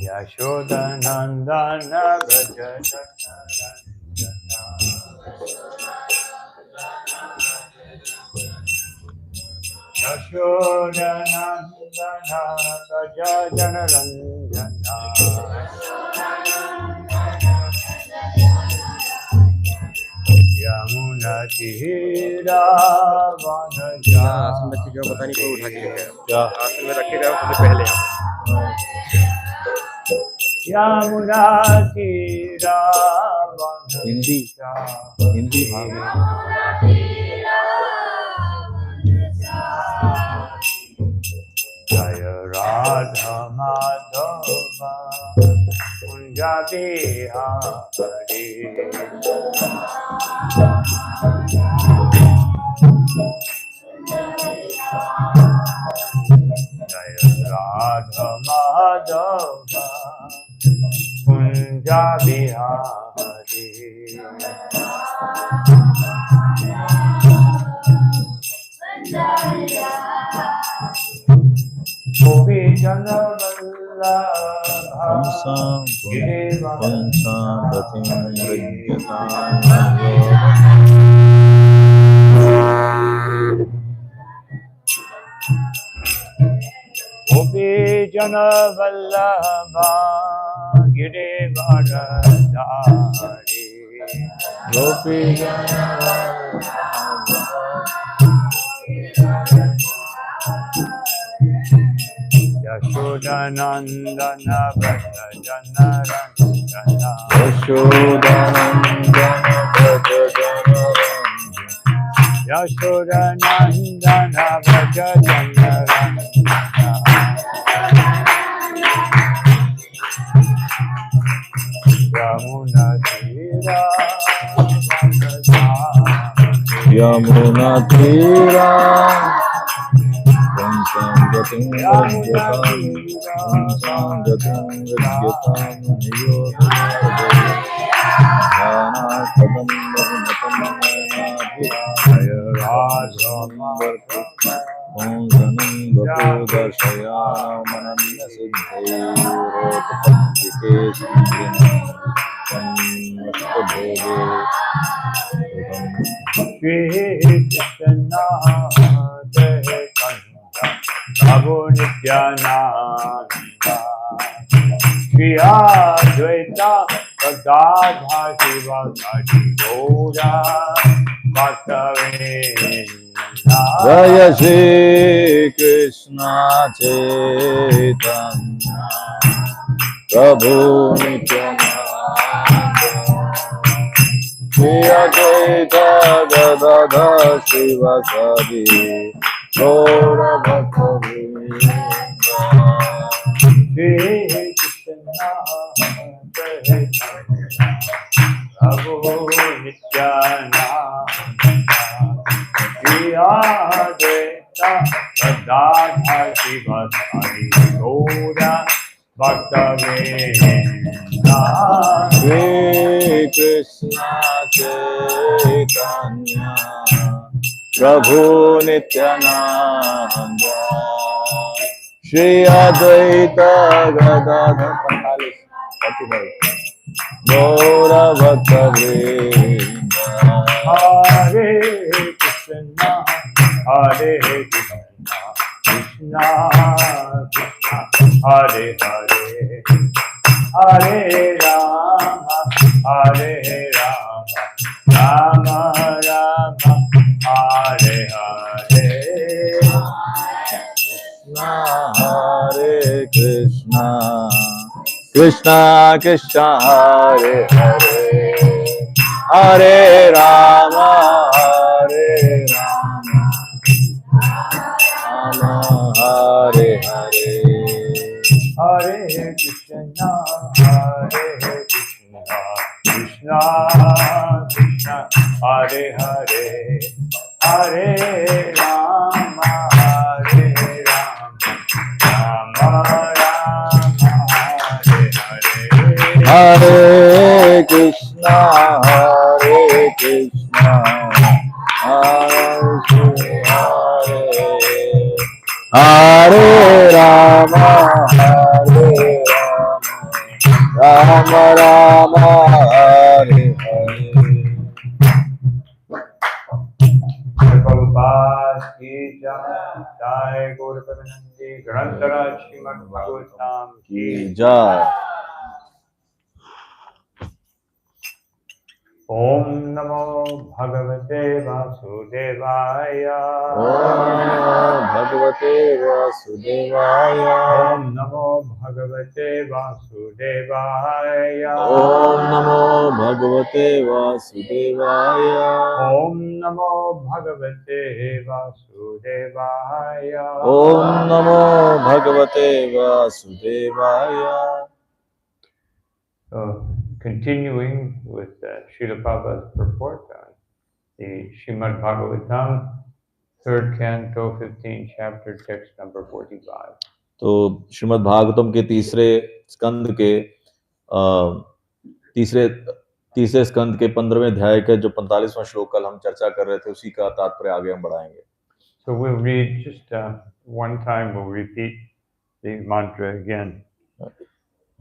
Yashodanandana Gaja Yashodanandana Gaja Janaranjana Yamuna Tihira Vanaja आसन में ठीक है, पता नहीं कोई उठा के लेके आया। आसन में रखे गए सबसे पहले Yamuna Tihira Hindi Hindi Jaya Radha Madhava Kunja Bihari Jaya Radha Madhava Kunja Bihari Gopi Jana Vallabha Gopi Jana Vallabha Girivardhari Gopi Jana Yashodanandana Braja Janaranjana Yashodanandana Braja Janaranjana Yamuna Tira Yamuna Tira Prabhu Nityananda Shri Advaita Gadadha Shiva Sadi Gaura Bhaktavinda Jaya Shri Krishna Chaitanya Prabhu Nityananda Shri Advaita Gadadha Shiva Sadi Gaura Bhaktavinda Shri Krishna Prabhu Nityananda Shri Advaita Gadadha Shiva Sadi Gaura Bhaktavinda Shri Krishna Chaitanya Prabhu Nityananda Shri Advaita Gadadha Gaura Bhaktavinda Hare Krishna Hare Krishna Krishna Krishna Hare Hare Hare Rama Hare Rama Rama Rama Hare Hare Hare Krishna Krishna Krishna Hare Hare Hare Rama Hare Rama Rama Hare Hare Hare Krishna Hare Krishna Krishna Hare Hare Hare Rama Hare Rama Rama Rama Hare Hare Hare Krishna Hare Krishna Hare Rama Hare Rama Rama Hare Hare Prabhupada ki jai, jai Gaur Premanandi, Grantara Srimad Bhagavatam ki Jai. Om Namo Bhagavate Vasudevaya. Om Bhagavate Vasudevaya. Om Namo Bhagavate Vasudevaya. Om Namo Bhagavate Vasudevaya. Om Namo Bhagavate Vasudevaya. Om Namo Bhagavate Vasudevaya. So, continuing with Srila Prabhupada's purport on the Srimad Bhagavatam, 3rd Canto, 15th chapter, text number 45. तो श्रीमद् भागवतम के तीसरे स्कंद के तीसरे स्कंद के 15वें अध्याय के जो 45वां श्लोक कल हम चर्चा कर रहे थे उसी का तात्पर्य आगे हम बढ़ाएंगे. So we'll read just one time, we'll repeat the mantra again.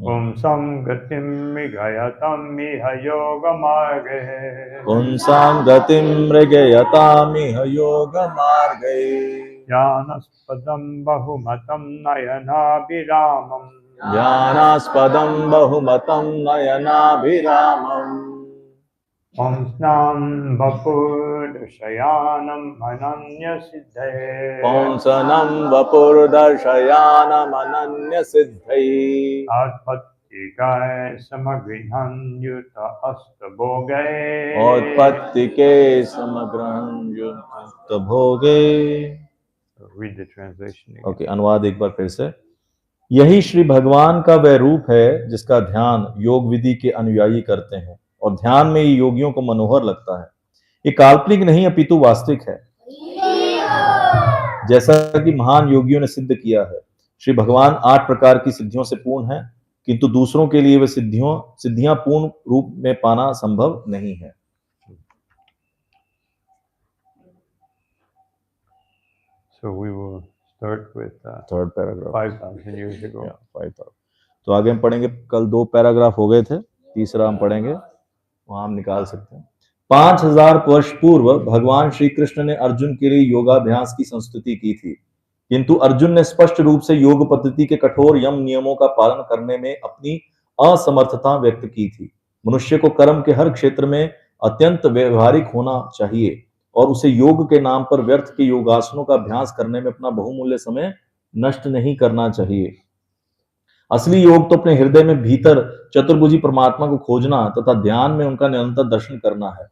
Om Samgatim Mrigayatam Miha Yoga Marge. Punsam gatim mrigayatam yoga marge. Jnanaspadam Bahumatam Nayanabhiramam. Jnanaspadam bahumatam nayanabhiramam. Om Snam Vapurdarshayanam Ananya Siddhe. Ponsanam vapur darshayanam ananya siddhai. Atpattikaya Samagrihan Yuta Astabhoge. Utpattike samagrahan yukta bhoge. Read the translation again. Okay, अनुवाद एक बार फिर से. यही श्री भगवान का वह रूप है जिसका ध्यान योग विधि के अनुयायी करते हैं और ध्यान में ये योगियों को मनोहर लगता है. ये काल्पनिक नहीं अपितु वास्तविक है, जैसा कि महान योगियों ने सिद्ध किया है. श्री भगवान 8 प्रकार की सिद्धियों से पूर्ण है, किंतु दूसरों के लिए वे सिद्धियां पूर्ण रूप में पाना संभव नहीं है. So we will start with third paragraph. 5,000 years ago. 5,000. तो आगे हम पढ़ेंगे. कल 2 पैराग्राफ हो गए थे, तीसरा हम पढ़ेंगे, वहां हम निकाल सकते हैं. 5,000 वर्ष पूर्व भगवान श्री कृष्ण ने अर्जुन के लिए योगाभ्यास की संस्तुति की थी, किंतु अर्जुन ने स्पष्ट रूप से योग पद्धति के कठोर यम नियमों का पालन करने में अपनी असमर्थता व्यक्त की थी. मनुष्य को कर्म के हर क्षेत्र में अत्यंत व्यवहारिक होना चाहिए और उसे योग के नाम पर व्यर्थ के योगासनों का अभ्यास करने में अपना बहुमूल्य समय नष्ट नहीं करना चाहिए. असली योग तो अपने हृदय में भीतर चतुर्भुजी परमात्मा को खोजना तथा ध्यान में उनका निरंतर दर्शन करना है.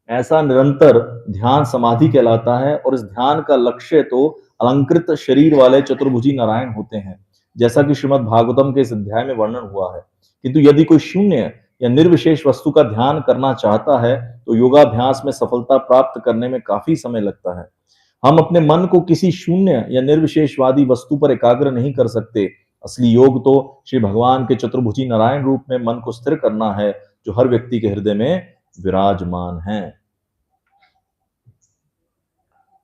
ऐसा निरंतर ध्यान समाधि कहलाता है और इस ध्यान का लक्ष्य तो अलंकृत शरीर वाले चतुर्भुजी नारायण होते हैं, जैसा कि श्रीमद् भागवतम के इस अध्याय में वर्णन हुआ है. किंतु यदि कोई शून्य या निर्विशेष वस्तु का ध्यान करना चाहता है तो योगाभ्यास में सफलता प्राप्त करने में काफी समय लगता है. हम अपने मन को किसी शून्य या निर्विशेषवादी वस्तु पर एकाग्र नहीं कर सकते. असली योग तो श्री भगवान के चतुर्भुजी नारायण रूप में मन को स्थिर करना है, जो हर व्यक्ति के हृदय में विराजमान है.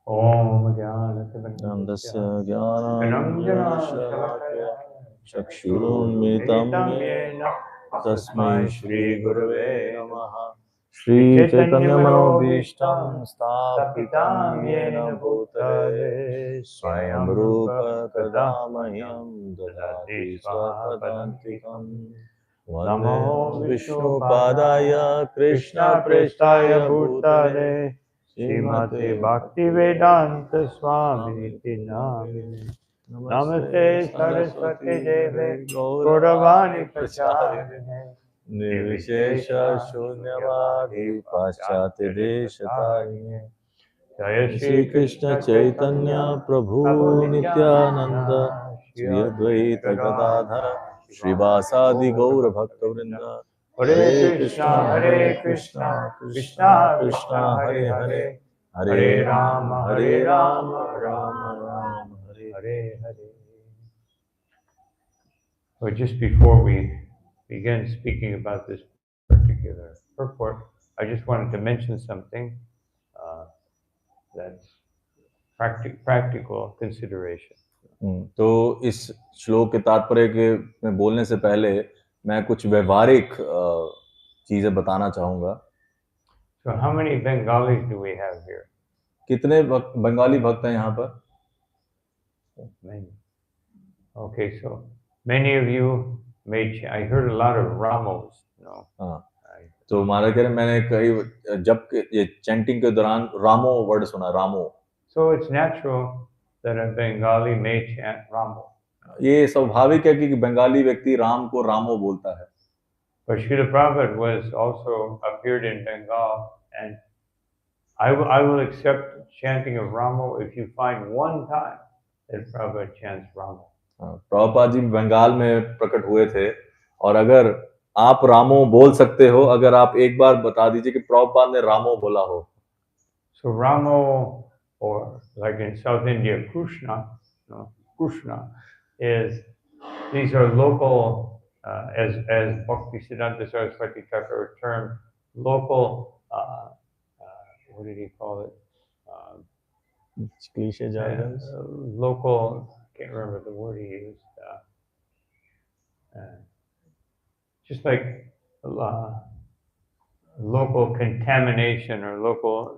ओम ज्ञानतिमिरन्धस्य चक्षुरुन्मिलितं येन तस्मै श्री गुरवे नमः. श्री चैतन्य मनोभीष्टं स्थापितं येन भूतले स्वयं रूप कदा मह्यं ददाति स्वपदान्तिकम्. नमो विष्णुपादाय कृष्णप्रेष्ठाय भूतले श्रीमते भक्तिवेदांत स्वामिनिति नामिने. नमस्ते सरस्वती देवे गौरवाणी प्रचारिणे निर्विशेष शून्यवादी पाश्चात्य देशतारिणे. जय श्री कृष्ण चैतन्य प्रभु नित्यानंद श्री अद्वैत गदाधर श्रीवासादि गौर भक्तवृंद Hare Krishna, Krishna Krishna, Hare Hare, Hare Rama, Rama Rama, Hare Hare. But just before we begin speaking about this particular purport, I just wanted to mention something that's practical consideration. तो इस श्लोक के तात्पर्य के में बोलने से पहले मैं कुछ व्यवहारिक चीजें बताना चाहूंगा. So how many Bengalis do we have here? कितने बंगाली भक्त हैं यहाँ पर? Many. Okay, so many of you may. I heard a lot of Ramos. No. हाँ. तो महाराज कह रहे मैंने कई जब ये चैंटिंग के दौरान रामो वर्ड सुना, रामो. So it's natural that a Bengali may chant Ramo. ये स्वाभाविक है कि बंगाली व्यक्ति राम को रामो बोलता है. But Srila Prabhupada was also appeared in Bengal, and I will accept chanting of Ramo if you find one time that Prabhupada chants Ramo. Prabhupada ji Bengal में प्रकट हुए थे, और अगर आप रामो बोल सकते हो, अगर आप एक बार बता दीजिए कि प्रभुपाद ने रामो बोला हो. So Ramo, or like in South India, Krishna, Krishna is, these are local, as Bhaktisiddhanta Saraswati Thakur termed, local, what did he call it? Cliche jargons. Local, can't remember the word he used. Just like local contamination or local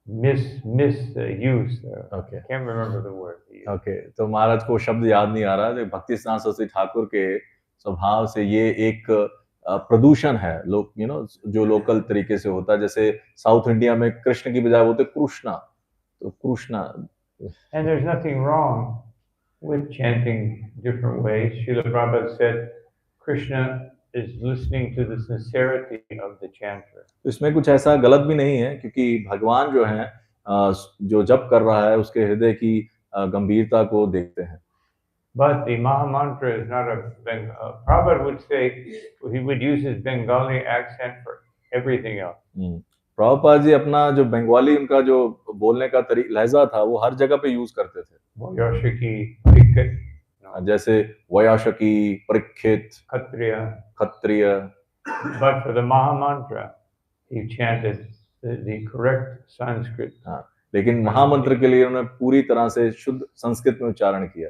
misuse. Okay. Can't remember the word. Okay. तो महाराज को शब्द याद नहीं आ रहा है. भक्तिसिद्धांत सरस्वती ठाकुर के स्वभाव से ये एक प्रदूषण है, लोग जो लोकल तरीके से होता है. जैसे साउथ इंडिया में कृष्ण की बजाय बोलते कृष्णा, तो Krishna. And there's nothing wrong with chanting different ways. Srila Prabhupada said Krishna is listening to the sincerity of the chanter. तो इसमें कुछ ऐसा गलत भी नहीं है, क्योंकि भगवान जो है जो जप कर रहा है उसके हृदय की गंभीरता को देखते हैं. But the Maha Mantra is not a Prabhupada would say, he would use his Bengali accent for everything else. Prabhupada ji अपना जो बंगाली उनका जो बोलने का लहजा था वो हर जगह पे यूज करते थे. Vayashaki, Parikshit, जैसे वयाशकी, परीक्षित, क्षत्रिय. But for the Maha Mantra, he chanted the correct Sanskrit. लेकिन महामंत्र के लिए उन्होंने पूरी तरह से शुद्ध संस्कृत में उच्चारण किया.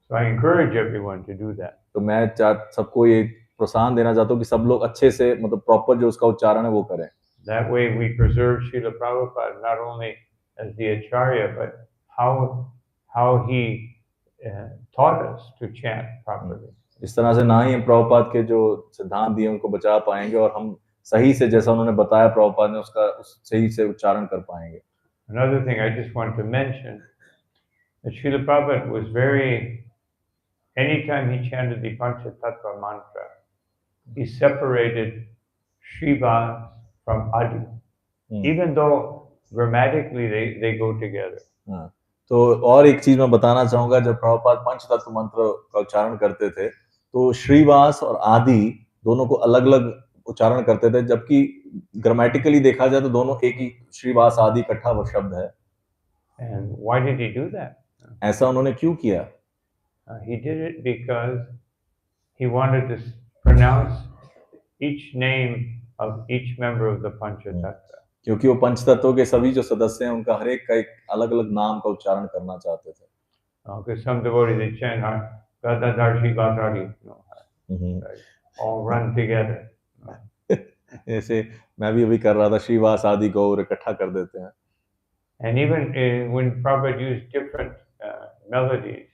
So I encourage everyone to do that. तो मैं सबको ये प्रोत्साहन देना चाहता हूँ कि सब लोग अच्छे से मतलब प्रॉपर जो उसका उच्चारण है वो करें. That way we preserve Srila Prabhupada not only as the Acharya, but how he taught us to chant properly. इस तरह से ना ही हम प्रभुपाद के जो सिद्धांत दिए उनको बचा पाएंगे, और हम सही से जैसा उन्होंने बताया प्रभुपाद ने उसका सही से उच्चारण कर पाएंगे. Another thing I just want to mention that Srila Prabhupada was anytime he chanted the Panchatattva mantra, he separated Srivas from Adi, even though grammatically they go together. तो और एक चीज मैं बताना चाहूंगा, जब प्रभुपाद पंचतत्व मंत्र का उच्चारण करते थे तो श्रीवास और आदि दोनों को अलग अलग उच्चारण करते थे, जबकि ग्रामेटिकली देखा जाए तो दोनों एक ही श्रीवास आदि इकट्ठा वो शब्द है. And why did he do that? ऐसा उन्होंने क्यों किया? He did it because he wanted to pronounce each name of each member of the Panchatattva. क्योंकि वो पंचतत्वों के सभी जो सदस्य हैं उनका हर एक का एक अलग अलग नाम का उच्चारण करना चाहते थे. Because some devotees they chant Gadadarshi Gadari, all run together. ऐसे मैं भी अभी कर रहा था, श्रीवास आदि गौर इकट्ठा कर देते हैं. And even when Prabhupada used different melodies,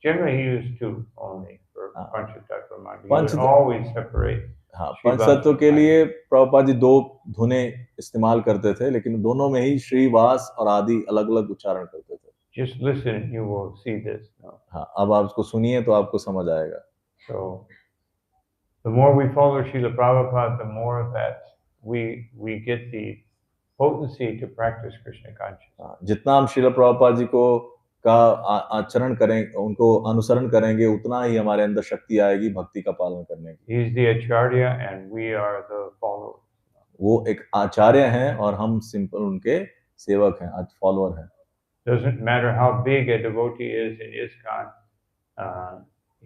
generally he used two only for Panchatattva mantra. He would always separate. हाँ, पंचतत्व के लिए प्रभुपाद जी दो धुनें इस्तेमाल करते थे, लेकिन दोनों में ही श्रीवास और आदि अलग अलग उच्चारण करते थे. Just listen, you will see this. हाँ, अब आप उसको सुनिए तो आपको समझ आएगा. So the more we follow Srila Prabhupada, the more that we get the potency to practice Krishna consciousness. जितना हम श्रील प्रभुपाद जी को का आचरण करें, उनको अनुसरण करेंगे, उतना ही हमारे अंदर शक्ति आएगी भक्ति का पालन करने की। He's the Acharya and we are the followers. वो एक आचार्य हैं और हम सिंपल उनके सेवक हैं, फॉलोअर हैं। Doesn't matter how big a devotee is in ISKCON,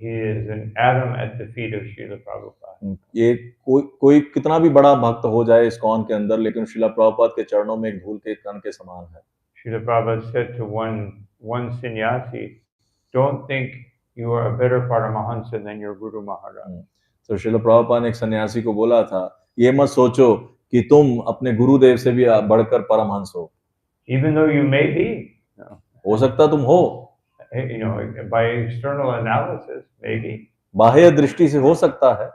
he is an atom at the feet of Srila Prabhupada. ये कोई कितना भी बड़ा भक्त हो जाए इस्कॉन के अंदर, लेकिन श्रीला प्रभुपाद के चरणों में एक धूल के कण के समान है। Srila Prabhupada said to one sannyasi, "Don't think you are a better Paramahansa than your Guru Maharaj." तो श्रीला प्रभुपाद ने एक सन्यासी को बोला था, ये मत सोचो कि तुम अपने गुरुदेव से भी बढ़कर परमहंस हो। Even though you may be, हो सकता तुम हो, you know, by external analysis, maybe. बाह्य दृष्टि से हो सकता है,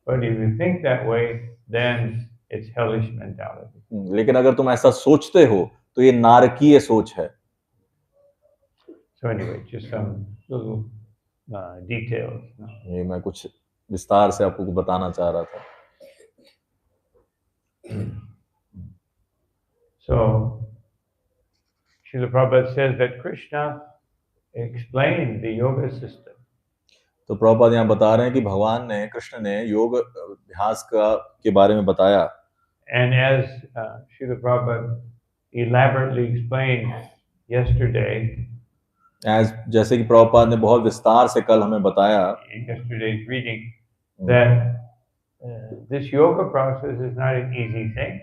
But if you think that way, then it's hellish mentality. लेकिन अगर तुम ऐसा सोचते हो तो ये नारकीय सोच है। So anyway, just some little details. ये मैं कुछ विस्तार से आपको बताना चाह रहा था। So, Srila Prabhupada says that Krishna explained the yoga system. तो प्रभुपाद यहाँ बता रहे हैं कि भगवान ने, कृष्ण ने योग अभ्यास के बारे में बताया। And as Srila Prabhupada elaborately explained yesterday, जैसे कि प्रभुपाद ने बहुत विस्तार से कल हमें बताया in yesterday's reading, that this yoga process is not an easy thing.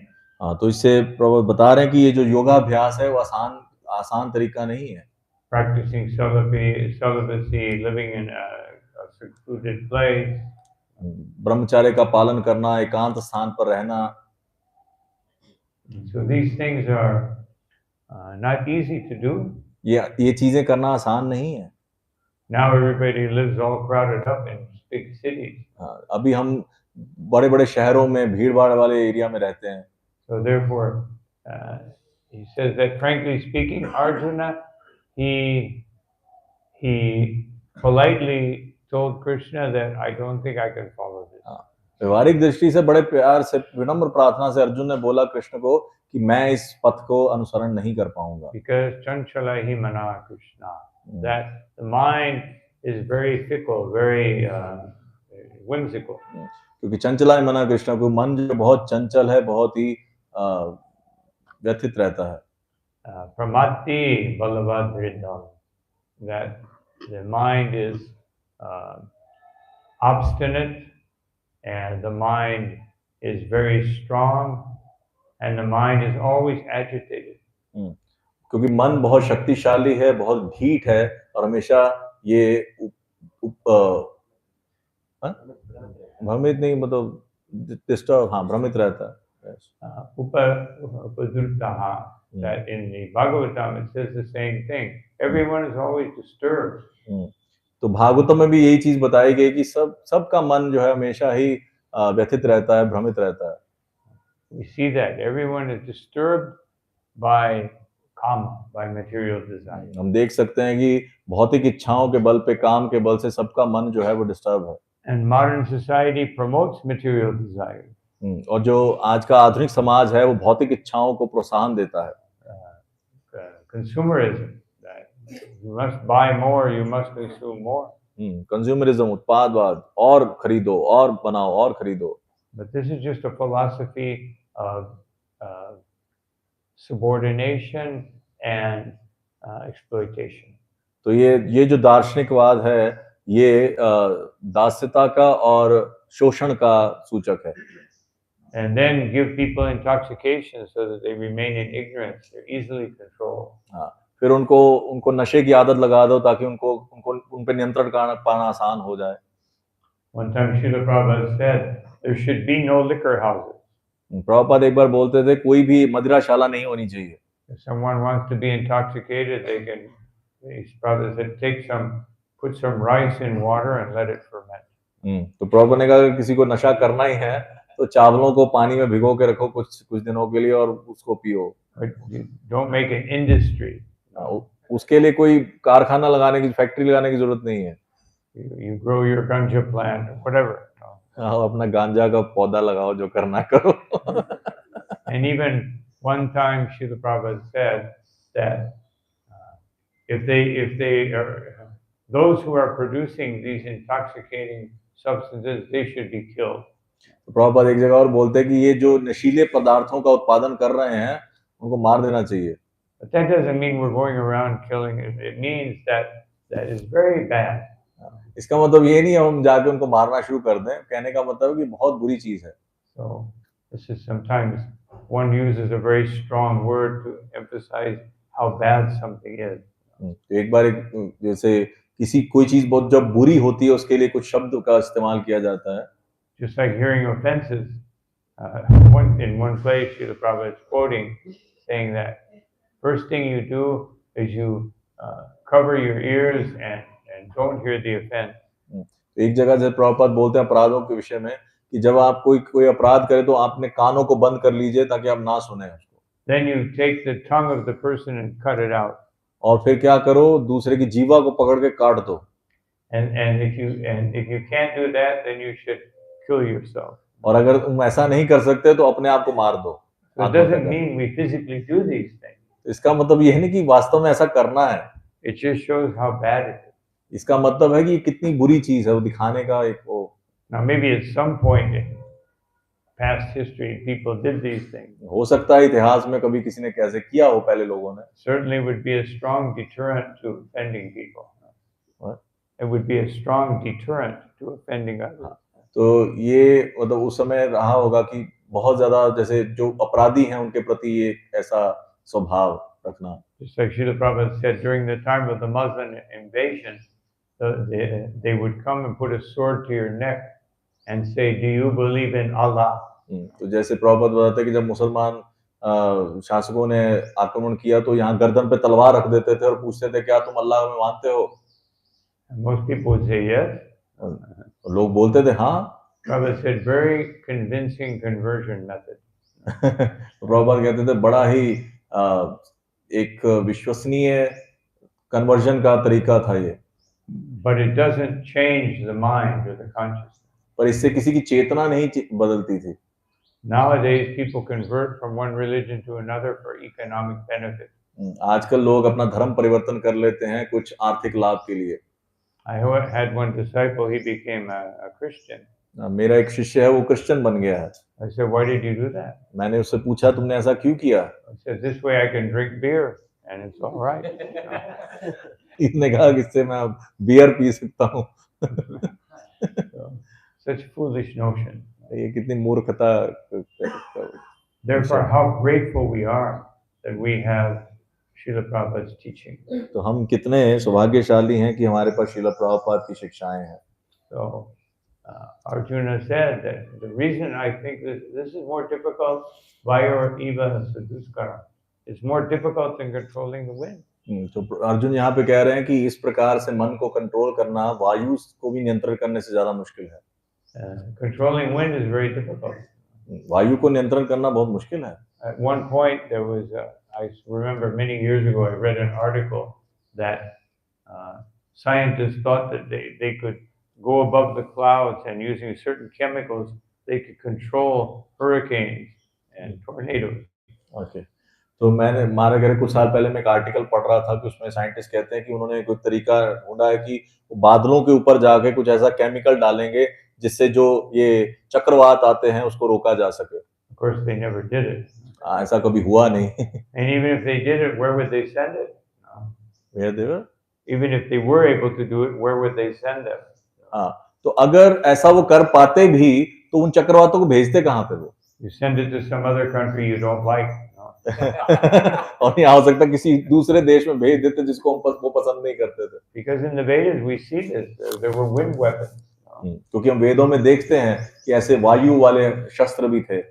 हाँ, तो इससे प्रभुपाद बता रहे हैं कि ये जो योगाभ्यास है वो आसान तरीका नहीं है। Practicing celibacy, living in a secluded place, ब्रह्मचर्य का पालन करना, एकांत स्थान पर रहना, so these things are not easy to do. ये चीजें करना आसान नहीं है। Now everybody lives all crowded up in big cities. अभी हम बड़े-बड़े शहरों में भीड़-भाड़ वाले एरिया में रहते हैं। So therefore, he says that frankly speaking, Arjuna, he politely told Krishna that I don't think I can follow this. व्यवहारिक दृष्टि से बड़े प्यार से, विनम्र प्रार्थना से अर्जुन ने बोला कृष्ण को कि मैं इस पथ को अनुसरण नहीं कर पाऊंगा। Because chanchala hi mana Krishna, that the mind is very fickle, very whimsical. क्योंकि चंचला ही मना कृष्ण को, मन जो बहुत चंचल है, बहुत ही व्यथित रहता है। Pramati Balabhadridam, that the mind is obstinate and the mind is very strong and the mind is always agitated. क्योंकि मन बहुत शक्तिशाली है, बहुत ढीठ है और हमेशा ये भ्रमित नहीं, मतलब डिस्टर्ब, हाँ, भ्रमित रहता है। Upadrutaha, that in the Bhagavatam it says the same thing. Everyone is always disturbed. तो भागवतम में भी यही चीज बताई गई कि सबका मन जो है हमेशा ही व्यथित रहता है, भ्रमित रहता है। We see that everyone is disturbed by kama, by material desire. हम देख सकते हैं कि भौतिक इच्छाओं के बल पे, काम के बल से सबका मन जो है वो डिस्टर्ब है। And modern society promotes material desire. और जो आज का आधुनिक समाज है वो भौतिक इच्छाओं को प्रोत्साहन देता है। Consumerism, that you must buy more, you must consume more. Consumerism, उत्पादवाद, और खरीदो और बनाओ और खरीदो। But this is just a philosophy of subordination and exploitation. तो ये जो दार्शनिकवाद है ये दास्यता का और शोषण का सूचक है। And then give people intoxication so that they remain in ignorance. They're easily controlled. हाँ, फिर उनको नशे की आदत लगा दो ताकि उन पे नियंत्रण पाना आसान हो जाए। One time Srila Prabhupada said there should be no liquor houses. Prabhupada एक बार बोलते थे कोई भी मदिराशाला नहीं होनी चाहिए। If someone wants to be intoxicated, they can. Prabhupada said, put some rice in water and let it ferment. तो प्रभुपाद ने कहा किसी को नशा करना ही है तो चावलों को पानी में भिगो के रखो कुछ दिनों के लिए और उसको पियो। Don't make an industry. उसके लिए कोई कारखाना लगाने की, फैक्ट्री लगाने की जरूरत नहीं है। You grow your ganja plant or whatever. अपना गांजा का पौधा लगाओ, जो करना करो। And even one time Srila Prabhupada said that if they are those who are producing these intoxicating substances, they should be killed. तो प्रभुपाद एक जगह और बोलते हैं कि ये जो नशीले पदार्थों का उत्पादन कर रहे हैं उनको मार देना चाहिए। But that doesn't mean we're going around killing it. It means that is very bad. इसका मतलब ये नहीं है हम जाके उनको मारना शुरू कर दें, कहने का मतलब है कि बहुत बुरी चीज है। So this is sometimes one uses a very strong word to emphasize how bad something is. तो एक बार जैसे किसी कोई चीज बहुत जब बुरी होती है उसके लिए कुछ शब्द का इस्तेमाल किया जाता है। Just like hearing offenses, in one place, Srila Prabhupada is quoting, saying that first thing you do is you cover your ears and don't hear the offense. एक जगह से प्रभुपाद बोलते हैं अपराधों के विषय में कि जब आप कोई अपराध करे तो आपने कानों को बंद कर लीजिए ताकि आप ना सुने उसको। Then you take the tongue of the person and cut it out. और फिर क्या करो, दूसरे की जीवा को पकड़ के काट दो। And if you can't do that, then you should kill yourself. और अगर तुम ऐसा नहीं कर सकते तो अपने आप को मार दो। So it doesn't mean we physically do these things. इसका मतलब ये नहीं कि वास्तव में ऐसा करना है। It just shows how bad it is. इसका मतलब है कि कितनी बुरी चीज है, वो दिखाने का एक वो। Now maybe at some point in past history people did these things. हो सकता है इतिहास में कभी किसी ने कैसे किया हो पहले लोगों ने। Certainly would be a strong deterrent to offending people. What? It would be a strong deterrent to offending others. तो ये मतलब उस समय रहा होगा कि बहुत ज्यादा जैसे जो अपराधी हैं उनके प्रति ये ऐसा स्वभाव रखना। Just like Srila Prabhupada said, during the time of the Muslim invasion, they would come and put a sword to your neck and say, "Do you believe in Allah?" तो जैसे प्रभुपाद बताते हैं कि जब मुसलमान शासकों ने आक्रमण किया तो यहाँ गर्दन पे तलवार रख देते थे और पूछते थे क्या तुम अल्लाह में मानते हो? And most people would say yes. लोग बोलते थे हाँ। Prabhupada said, very convincing conversion method. Prabhupada कहते थे बड़ा ही एक विश्वसनीय कन्वर्जन का तरीका था ये। But it doesn't change the mind or the consciousness. पर इससे किसी की चेतना नहीं बदलती थी। Nowadays people convert from one religion to another for economic benefit. आजकल लोग अपना धर्म परिवर्तन कर लेते हैं कुछ आर्थिक लाभ के लिए। I had one disciple, he became a Christian. मेरा एक शिष्य है वो क्रिश्चियन बन गया है। I said, why did you do that? मैंने उससे पूछा तुमने ऐसा क्यों किया? I said, this way I can drink beer and it's all right. इसने कहा कि इससे मैं बियर पी सकता हूँ। Such foolish notion. ये कितनी मूर्खता। Therefore, how grateful we are that we have Srila Prabhupada's teaching. तो हम कितने सौभाग्यशाली हैं कि हमारे पास श्रील प्रभुपाद की शिक्षाएं हैं। So Arjuna said that the reason I think this is more difficult, Vayor Eva Saduskara, is more difficult than controlling the wind. तो अर्जुन यहाँ पे कह रहे हैं कि इस प्रकार से मन को कंट्रोल करना वायु को भी नियंत्रण करने से ज्यादा मुश्किल है। Controlling wind is very difficult. वायु को नियंत्रण करना बहुत मुश्किल है। At one point there was I remember many years ago I read an article that scientists thought that they could go above the clouds and using certain chemicals they could control hurricanes and tornadoes. Okay. तो मैंने हमारे घर कुछ साल पहले मैं एक article पढ़ रहा था कि उसमें साइंटिस्ट कहते हैं कि उन्होंने कोई तरीका ढूंढा है कि बादलों के ऊपर जाके कुछ ऐसा केमिकल डालेंगे जिससे जो ये चक्रवात आते हैं उसको रोका जा सके। Of course they never did it. ऐसा कभी हुआ नहीं। And even if they did it, where would they send it? Where they were? Even if they were able to do it, where would they send them? हाँ, तो अगर ऐसा वो कर पाते भी तो उन चक्रवातों को भेजते कहाँ पे वो? You send it to some other country you don't like. और नहीं, हो सकता किसी दूसरे देश में भेज देते जिसको हम वो पसंद नहीं करते थे। Because in the Vedas we see this, there were wind weapons. क्योंकि हम वेदों में देखते हैं कि ऐसे वायु वाले शस्त्र भी थे।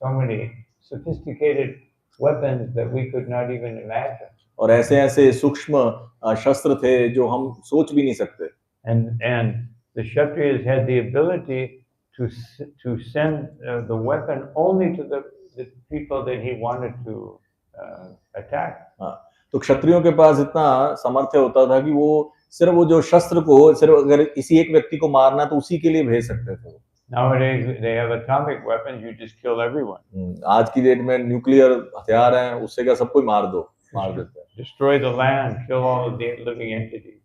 So many sophisticated weapons that we could not even imagine. और ऐसे सूक्ष्म शस्त्र थे जो हम सोच भी नहीं सकते। And the Kshatriyas had the ability to send the weapon only to the people that he wanted to attack. तो क्षत्रियों के पास इतना सामर्थ्य होता था कि वो सिर्फ वो जो शस्त्र को सिर्फ अगर किसी एक व्यक्ति को मारना तो उसी के लिए भेज सकते थे। Nowadays they have atomic weapons, you just kill everyone. आज की डेट में न्यूक्लियर हथियार हैं, उससे क्या सबको मार दो। मार देते हैं। Destroy the land, kill all of the living entities.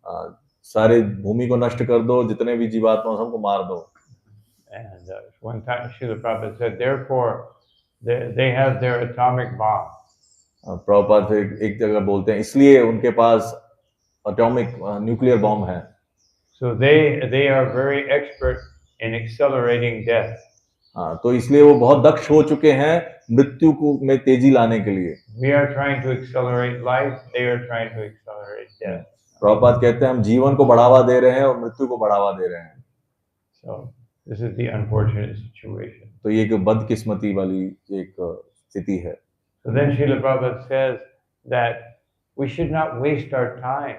सारे भूमि को नष्ट कर दो, जितने भी जीवात्मा सबको मार दो। And one time Srila Prabhupada said, therefore, they have their atomic bomb. Prabhupada फिर एक जगह बोलते हैं इसलिए उनके पास एटॉमिक न्यूक्लियर बॉम्ब है। So they are very expert in accelerating death. हाँ, तो इसलिए वो बहुत दक्ष हो चुके हैं मृत्यु को में तेजी लाने के लिए। We are trying to accelerate life, they are trying to accelerate death. Prabhupada कहते हैं हम जीवन को बढ़ावा दे रहे हैं और मृत्यु को बढ़ावा दे रहे हैं। So this is the unfortunate situation. तो ये एक बदकिस्मती वाली एक स्थिति है। So then Srila Prabhupada says that we should not waste our time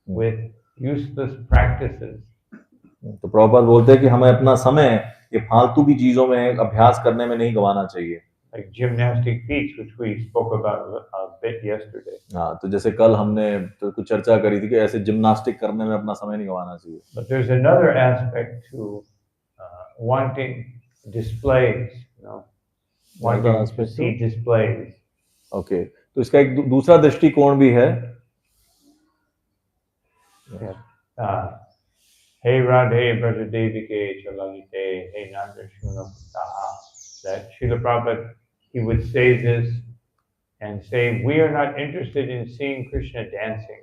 with useless practices. तो प्रभुपाद बोलते हैं कि हमें अपना समय ये फालतू की चीजों में अभ्यास करने में नहीं गंवाना चाहिए। Like gymnastic feats, which we spoke about a bit yesterday. हाँ, तो जैसे कल हमने तो कुछ चर्चा करी थी कि ऐसे जिम्नास्टिक करने में अपना समय नहीं गंवाना चाहिए। But there's another aspect to wanting displays, you know, wanting to see displays. Okay, तो इसका एक दूसरा दृष्टिकोण भी है। Hey Radhe Brajadevike Chalalite, hey Nanda Shunapataha. That Srila Prabhupada, he would say this and say, we are not interested in seeing Krishna dancing.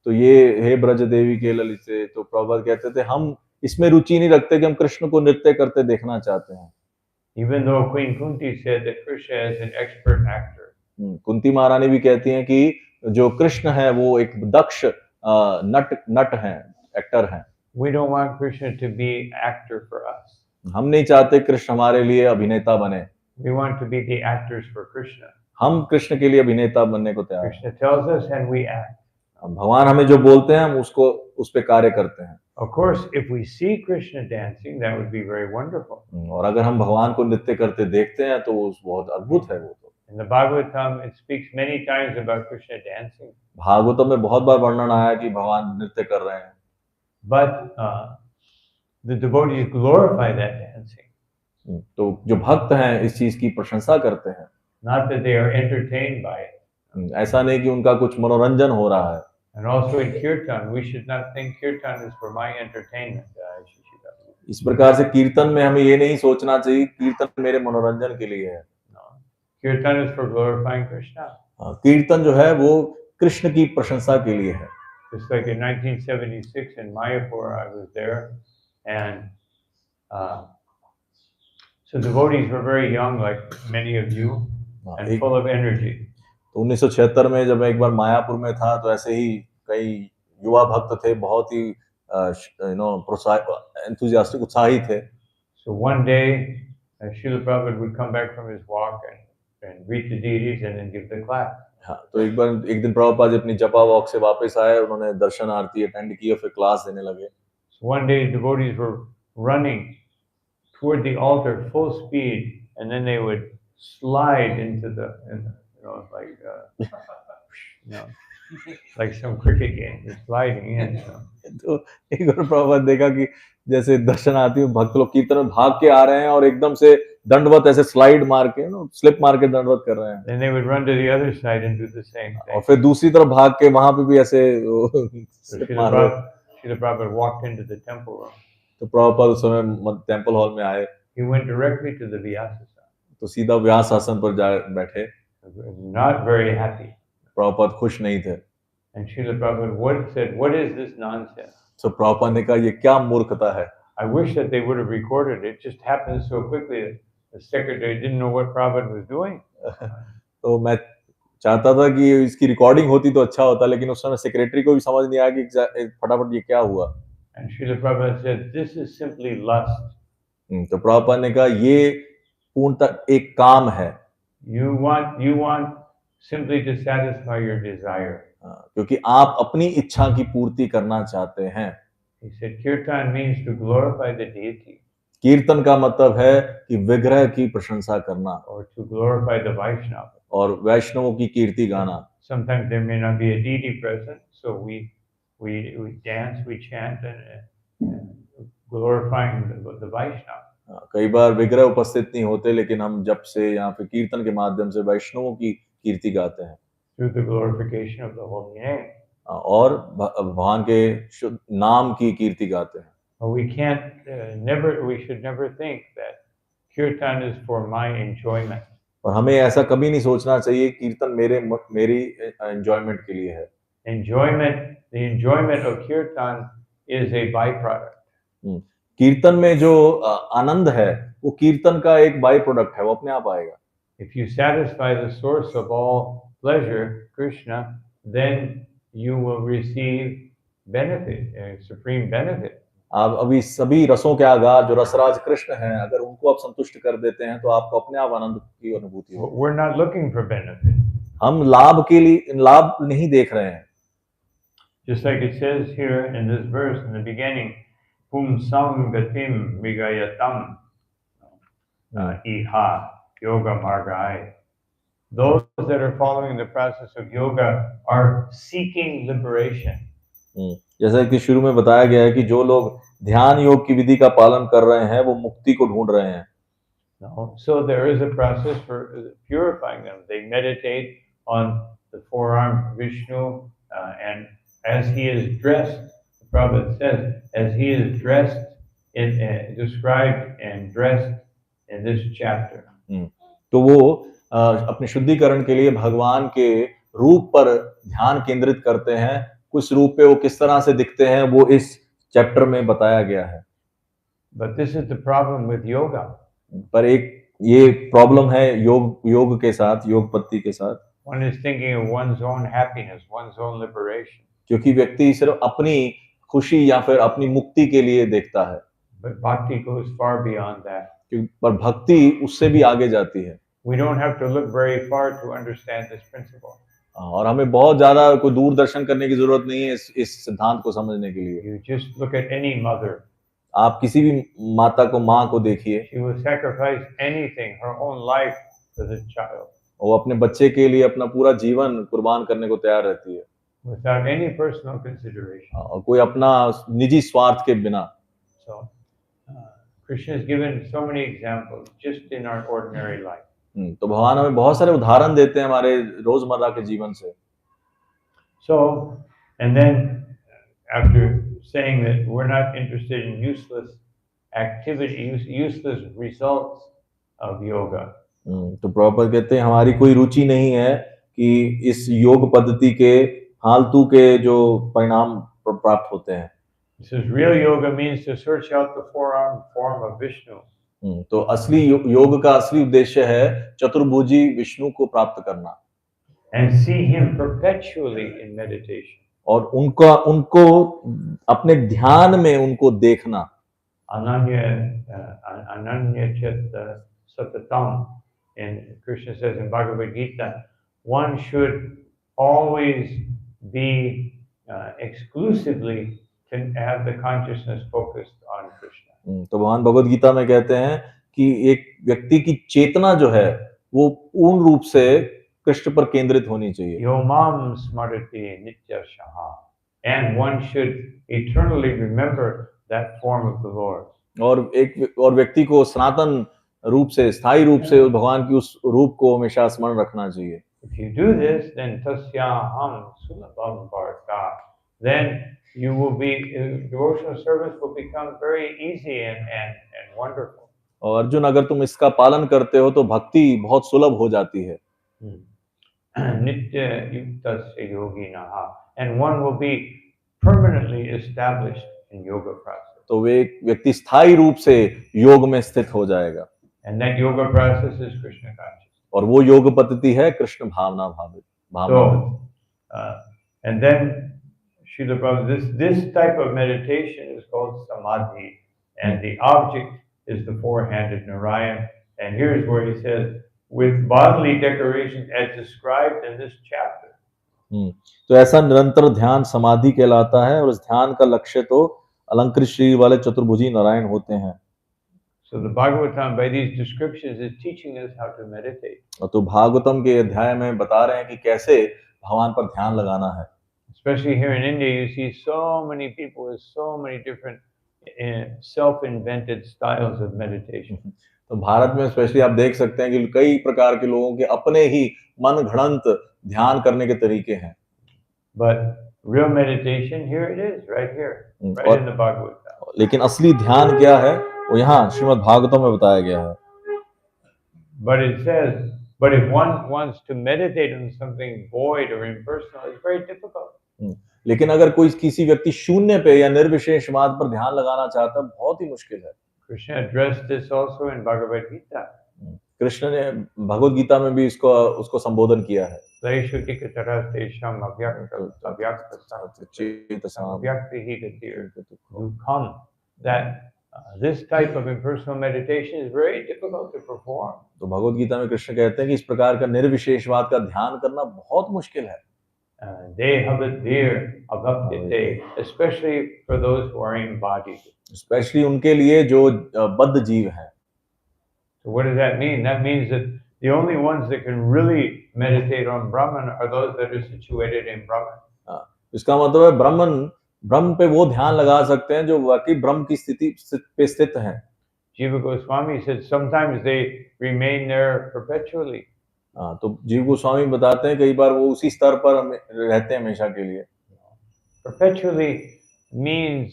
तो ये हे ब्रज देवी के ललिते, तो प्रभुपाद कहते थे हम इसमें रुचि नहीं रखते कि हम कृष्ण को नृत्य करते देखना चाहते हैं। Even though Queen Kunti said that Krishna is an expert actor. Kunti महारानी भी कहती हैं कि जो कृष्ण है वो एक दक्ष नट हैं, एक्टर हैं। We don't want Krishna to be actor for us. हम नहीं चाहते कृष्ण हमारे लिए अभिनेता बने। We want to be the actors for Krishna. हम कृष्ण के लिए अभिनेता बनने को तैयार हैं। Krishna tells us and we act. भगवान हमें जो बोलते हैं हम उसको उस पे कार्य करते हैं। Of course, if we see Krishna dancing, that would be very wonderful. और अगर हम भगवान को नृत्य करते देखते हैं तो वो बहुत अद्भुत है वो तो। In the Bhagavatam, it speaks many times about Krishna dancing. Bhagavatam में बहुत बार वर्णन आया कि भगवान नृत्य कर रहे हैं। But the devotees glorify that dancing. तो जो भक्त हैं इस चीज की प्रशंसा करते हैं। Not that they are entertained by it. ऐसा नहीं कि उनका कुछ मनोरंजन हो रहा है। And also in kirtan, we should not think kirtan is for my entertainment. इस प्रकार से कीर्तन में हमें ये नहीं सोचना चाहिए कीर्तन मेरे मनोरंजन के लिए है। No. Kirtan is for glorifying Krishna. कीर्तन जो है वो कृष्ण की प्रशंसा के लिए है। Just like in 1976 in Mayapur, I was there, and so devotees were very young, like many of you, and full of energy. तो 1976 में जब मैं एक बार मायापुर में था तो ऐसे ही कई युवा भक्त थे, बहुत ही enthusiastic उत्साही थे। So one day, Srila Prabhupada would come back from his walk and greet the deities and then give the class. हाँ, तो एक दिन प्रभुपाद जी अपनी जपा वॉक से वापस आए, उन्होंने दर्शन आरती अटेंड की और फिर क्लास देने लगे। So one day devotees were running toward the altar full speed, and then they would slide into like some cricket game, just sliding in. तो एक बार प्रभुपाद देखा कि जैसे दर्शन आती है भक्त लोग कीर्तन में भाग के आ रहे हैं और एकदम से दंडवत ऐसे स्लाइड मार के स्लिप मार के दंडवत कर रहे हैं। Then they would run to the other side and do the same thing. और फिर दूसरी तरफ भाग के वहां पे भी ऐसे स्लिप मार रहे। Srila Prabhupada walked into the temple room. तो प्रभुपाद उस समय टेंपल हॉल में आए। He went directly to the Vyasasana. तो सीधा व्यास आसन पर जा बैठे। Not very happy. प्रभुपाद खुश नहीं थे। And Srila Prabhupada said, "What is this nonsense?" तो प्रभुपाद ने कहा ये क्या मूर्खता है। I wish that they would have recorded it. It just happened so quickly that the secretary didn't know what Prabhupada was doing. तो मैं चाहता था कि इसकी रिकॉर्डिंग होती तो अच्छा होता, लेकिन उस समय सेक्रेटरी को भी समझ नहीं आया कि फटाफट ये क्या हुआ। And Srila Prabhupada said, "This is simply lust." तो प्रभुपाद ने कहा ये पूर्णतः एक काम है। You want simply to satisfy your desire. क्योंकि आप अपनी इच्छा की पूर्ति करना चाहते हैं। He said, Kirtan means to glorify the deity. कीर्तन का मतलब है कि विग्रह की प्रशंसा करना or to glorify the Vaishnava. और वैष्णवों की कीर्ति गाना। Sometimes there may not be a deity present, so we dance, we chant, and glorifying the Vaishnava. कई बार विग्रह उपस्थित नहीं होते, लेकिन हम जब से यहाँ पे कीर्तन के माध्यम से वैष्णवों की कीर्ति गाते हैं। through the glorification of the holy name. और भगवान के शुद्ध नाम की कीर्ति गाते हैं। But we should never think that kirtan is for my enjoyment. और हमें ऐसा कभी नहीं सोचना चाहिए कीर्तन मेरी एंजॉयमेंट के लिए है। The enjoyment of kirtan is a byproduct. कीर्तन में जो आनंद है वो कीर्तन का एक बाई प्रोडक्ट है, वो अपने आप आएगा। If you satisfy the source of all pleasure, Krishna, then you will receive benefit, supreme benefit. आप अभी सभी रसों के आगार जो रसराज कृष्ण हैं, अगर उनको आप संतुष्ट कर देते हैं तो आपको अपने आप आनंद की अनुभूति होगी। We're not looking for benefit. हम लाभ के लिए लाभ नहीं देख रहे हैं। Just like it says here in this verse in the beginning, Pumsam gatim vigayatam iha yoga margai. Those that are following the process of yoga are seeking liberation. जैसा कि शुरू में बताया गया है कि जो लोग ध्यान योग की विधि का पालन कर रहे हैं वो मुक्ति को ढूंढ रहे हैं। So there is a process for purifying them. They meditate on the forearm Vishnu, and as he is dressed, the Prophet says, as he is dressed described and dressed in this chapter. तो वो अपने शुद्धिकरण के लिए भगवान के रूप पर ध्यान केंद्रित करते हैं। कुछ रूप पे वो किस तरह से दिखते हैं वो इस चैप्टर में बताया गया है। But this is the problem with yoga. पर एक ये प्रॉब्लम है योग के साथ, योग पत्ति के साथ। One is thinking of one's own happiness, one's own liberation. क्योंकि व्यक्ति सिर्फ अपनी खुशी या फिर अपनी मुक्ति के लिए देखता है। But bhakti goes far beyond that. पर भक्ति उससे भी आगे जाती है। We don't have to look very far to understand this principle. और हमें बहुत ज्यादा कोई दूरदर्शन करने की जरूरत नहीं है इस सिद्धांत को समझने के लिए। You just look at any mother. आप किसी भी माता को, माँ को देखिए। She will sacrifice anything, her own life, for the child. वो अपने बच्चे के लिए अपना पूरा जीवन कुर्बान करने को तैयार रहती है। Without any personal consideration. और कोई अपना निजी स्वार्थ के बिना। So, Krishna has given so many examples just in our ordinary life. तो भगवान हमें बहुत सारे उदाहरण देते हैं हमारे रोजमर्रा के जीवन से। So, and then after saying that we're not interested in useless activity, useless results of yoga. तो प्रभुपाद कहते हैं हमारी कोई रुचि नहीं है कि इस योग पद्धति के फालतू के जो परिणाम प्राप्त होते हैं। This is real yoga means to search out the forearm form of Vishnu. तो असली योग का असली उद्देश्य है चतुर्भुजी विष्णु को प्राप्त करना। And see him perpetually in meditation. और उनको अपने ध्यान में उनको देखना। Ananya chitta satatam. And Krishna says in Bhagavad Gita, one should always be exclusively to have the consciousness focused on Krishna. तो भगवान भगवद गीता में कहते हैं कि एक व्यक्ति की चेतना जो है वो पूर्ण रूप से कृष्ण पर केंद्रित होनी चाहिए। Yo mam smarati nityashaha. And one should eternally remember that form of the Lord. और व्यक्ति को सनातन रूप से, स्थायी रूप से भगवान की उस रूप को हमेशा स्मरण रखना चाहिए। If you do this, then tasyaham sulabham varta. Then you will be, devotional service will become very easy and wonderful. और अर्जुन, अगर तुम इसका पालन करते हो तो भक्ति बहुत सुलभ हो जाती है। Nitya yuktasya yoginaha. And one will be permanently established in yoga process. तो वे एक व्यक्ति स्थायी रूप से योग में स्थित हो जाएगा। And that yoga process is Krishna consciousness. और वो योग पद्धति है कृष्ण भावना भावित। So, and then Srila Prabhupada, this type of meditation is called samadhi, and the object is the four-handed Narayan. And here's where he says, with bodily decorations as described in this chapter. तो ऐसा निरंतर ध्यान समाधि कहलाता है और इस ध्यान का लक्ष्य तो अलंकृत शरीर वाले चतुर्भुजी नारायण होते हैं। So the Bhagavatam by these descriptions is teaching us how to meditate. तो भागवतम के अध्याय में बता रहे हैं कि कैसे भगवान पर ध्यान लगाना है। Especially here in India, you see so many people with so many different self-invented styles of meditation. तो भारत में स्पेशली आप देख सकते हैं कि कई प्रकार के लोगों के अपने ही मन घड़ंत ध्यान करने के तरीके हैं। But real meditation, here it is, right here, right और in the Bhagavad Gita. लेकिन असली ध्यान क्या है वो यहाँ श्रीमद् भागवतम में बताया गया है। But it says, but if one wants to meditate on something void or impersonal, it's very difficult. लेकिन अगर कोई किसी व्यक्ति शून्य पे या निर्विशेषवाद पर ध्यान लगाना चाहता है, बहुत ही मुश्किल है। Krishna addressed this also in Bhagavad Gita. Krishna ने भगवद गीता में भी उसको संबोधन किया है। This type of impersonal meditation is very difficult to perform. तो भगवद गीता में कृष्ण कहते हैं कि इस प्रकार का निर्विशेषवाद का ध्यान करना बहुत मुश्किल है। Especially for those who are embodied. Especially उनके लिए जो बद्ध जीव हैं। So what does that mean? That means that the only ones that can really meditate on Brahman are those that are situated in Brahman. इसका मतलब है ब्रह्म पे वो ध्यान लगा सकते हैं जो वाकई ब्रह्म की स्थिति पे स्थित हैं। Jiva Goswami said sometimes they remain there perpetually. तो जीव गोस्वामी बताते हैं कई बार वो उसी स्तर पर रहते हैं हमेशा के लिए। Perpetually means,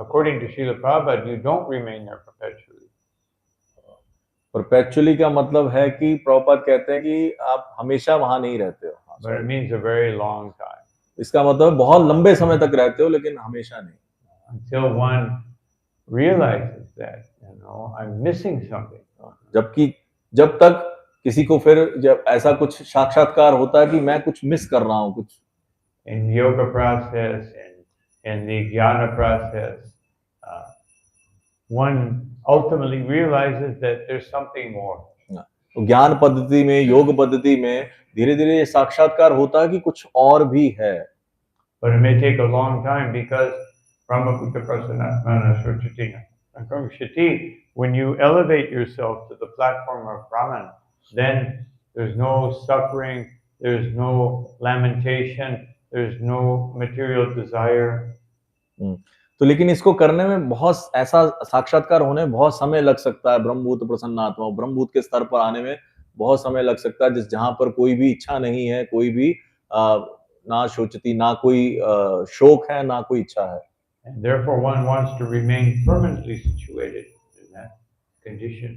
according to Srila Prabhupada, you don't remain there perpetually. Perpetually का मतलब है कि प्रभुपाद कहते हैं कि आप हमेशा वहां नहीं रहते हो। But it means a very long time. इसका मतलब बहुत लंबे समय तक रहते हो लेकिन हमेशा नहीं। Until one realizes that, I'm missing something. जब तक किसी को फिर जब ऐसा कुछ साक्षात्कार होता है कि मैं कुछ मिस कर रहा हूँ कुछ। In yoga process and the jnana process, one ultimately realizes that there's something more. तो ज्ञान पद्धति में, योग पद्धति में धीरे-धीरे ये साक्षात्कार होता है कि कुछ और भी है। But it may take a long time because Brahmaputra Prasanatmana Surchatina. When you elevate yourself to the platform of Brahman, then there's no suffering, there's no lamentation, there's no material desire. तो लेकिन इसको करने में बहुत ऐसा साक्षात्कार होने में बहुत समय लग सकता है। ब्रह्मभूत प्रसन्न आत्मा, ब्रह्मभूत के स्तर पर आने में बहुत समय लग सकता है जहां पर कोई भी इच्छा नहीं है, कोई भी ना शोचती, ना कोई शोक है, ना कोई इच्छा है। And therefore one wants to remain permanently situated in that condition.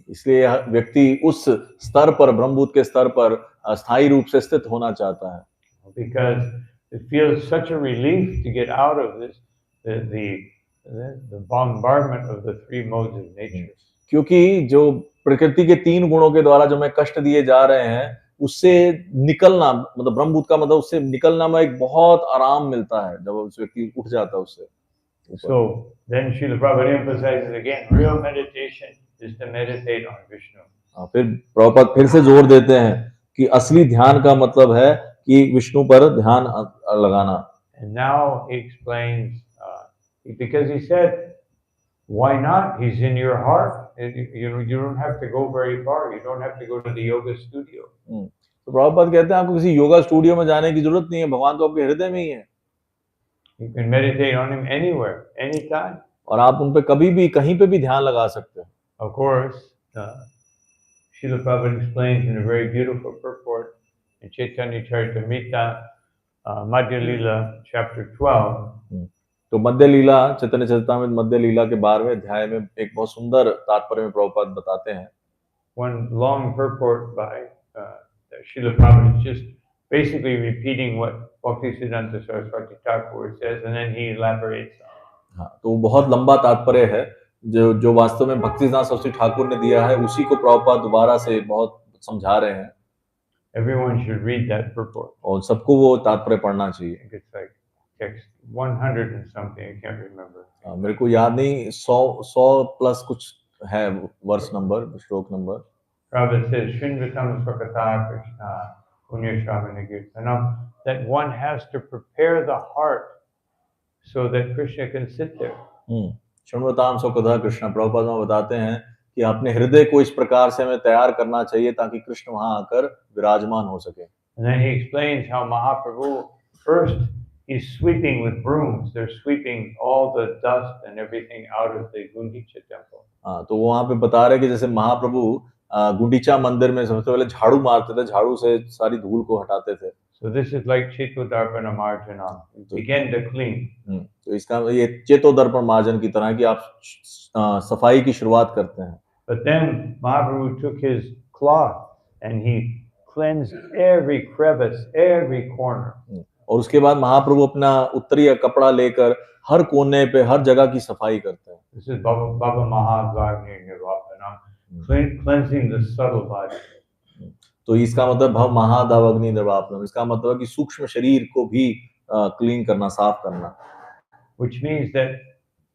इसलिए व्यक्ति उस स्तर पर, ब्रह्मभूत के स्तर पर स्थायी रूप से स्थित होना चाहता है। Because it feels such a relief to get out of this, the bombardment of the three modes of nature. क्योंकि जो प्रकृति के तीन गुणों के द्वारा जो हमें कष्ट दिए जा रहे हैं, उससे निकलना, मतलब ब्रह्मभूत का मतलब उससे निकलना में एक बहुत आराम मिलता है जब उस व्यक्ति उठ जाता है उससे। So then Srila Prabhupada emphasizes again, real meditation is to meditate on Vishnu. फिर प्रभुपाद फिर से जोर देते हैं कि असली ध्यान का मतलब है कि विष्णु पर ध्यान लगाना। And now he explains, because he said, why not? He's in your heart. You don't have to go very far. You don't have to go to the yoga studio. तो प्रभुपाद कहते हैं आपको किसी योगा स्टूडियो में जाने की जरूरत नहीं है, भगवान तो आपके हृदय में ही है। You can meditate on him anywhere, anytime. और आप उन पे कभी भी कहीं पे भी ध्यान लगा सकते हो। Of course, Srila Prabhupada explains in a very beautiful purport in Chaitanya Charitamrita, Madhya Lila, chapter 12. तो मध्य लीला, चैतन्य चरितामृत मध्य लीला के 12वें अध्याय में एक बहुत सुंदर तात्पर्य में प्रभुपाद बताते हैं। One long purport by Srila Prabhupada is just basically repeating what Bhaktisiddhanta Saraswati Thakur says, and then he elaborates on it. हाँ, तो बहुत लंबा तात्पर्य है जो वास्तव में भक्तिसिद्धांत सरस्वती ठाकुर ने दिया है, उसी को प्रभुपाद दोबारा से बहुत समझा रहे हैं। Everyone should read that purport. और सबको वो तात्पर्य पढ़ना चाहिए। It's like text 100 and something, I can't remember. मेरे को याद नहीं, 100 प्लस कुछ है वर्ष नंबर, श्लोक number. Prabhupada says, Shinvatam Swakata Krishna Punya Shravana Kirtanam, that one has to prepare the heart so that Krishna can sit there. शृण्वताम स्वकथा कृष्ण, प्रभुपाद बताते हैं कि अपने हृदय को इस प्रकार से हमें तैयार करना चाहिए ताकि कृष्ण वहां आकर विराजमान हो सके। And then he explains how Mahaprabhu first he's sweeping with brooms. They're sweeping all the dust and everything out of the Gundicha temple. हाँ, तो वहां पे बता रहे कि जैसे महाप्रभु गुंडीचा मंदिर में सबसे पहले झाड़ू मारते थे, झाड़ू से सारी धूल को हटाते थे। So this is like Chittodarpana Marjana. Begin to clean. तो इसका ये चेतोदर्पण मार्जन की तरह है कि आप सफाई की शुरुआत करते हैं। But then Mahaprabhu took his cloth and he cleansed every crevice, every corner. और उसके बाद महाप्रभु अपना उत्तरीय कपड़ा लेकर हर कोने पे हर जगह की सफाई करते हैं। This is Baba Mahadvagni Nirvapanam, cleansing the subtle body. तो इसका मतलब भव महादावग्नि निर्वापनम, इसका मतलब कि सूक्ष्म शरीर को भी क्लीन करना, साफ करना। Which means that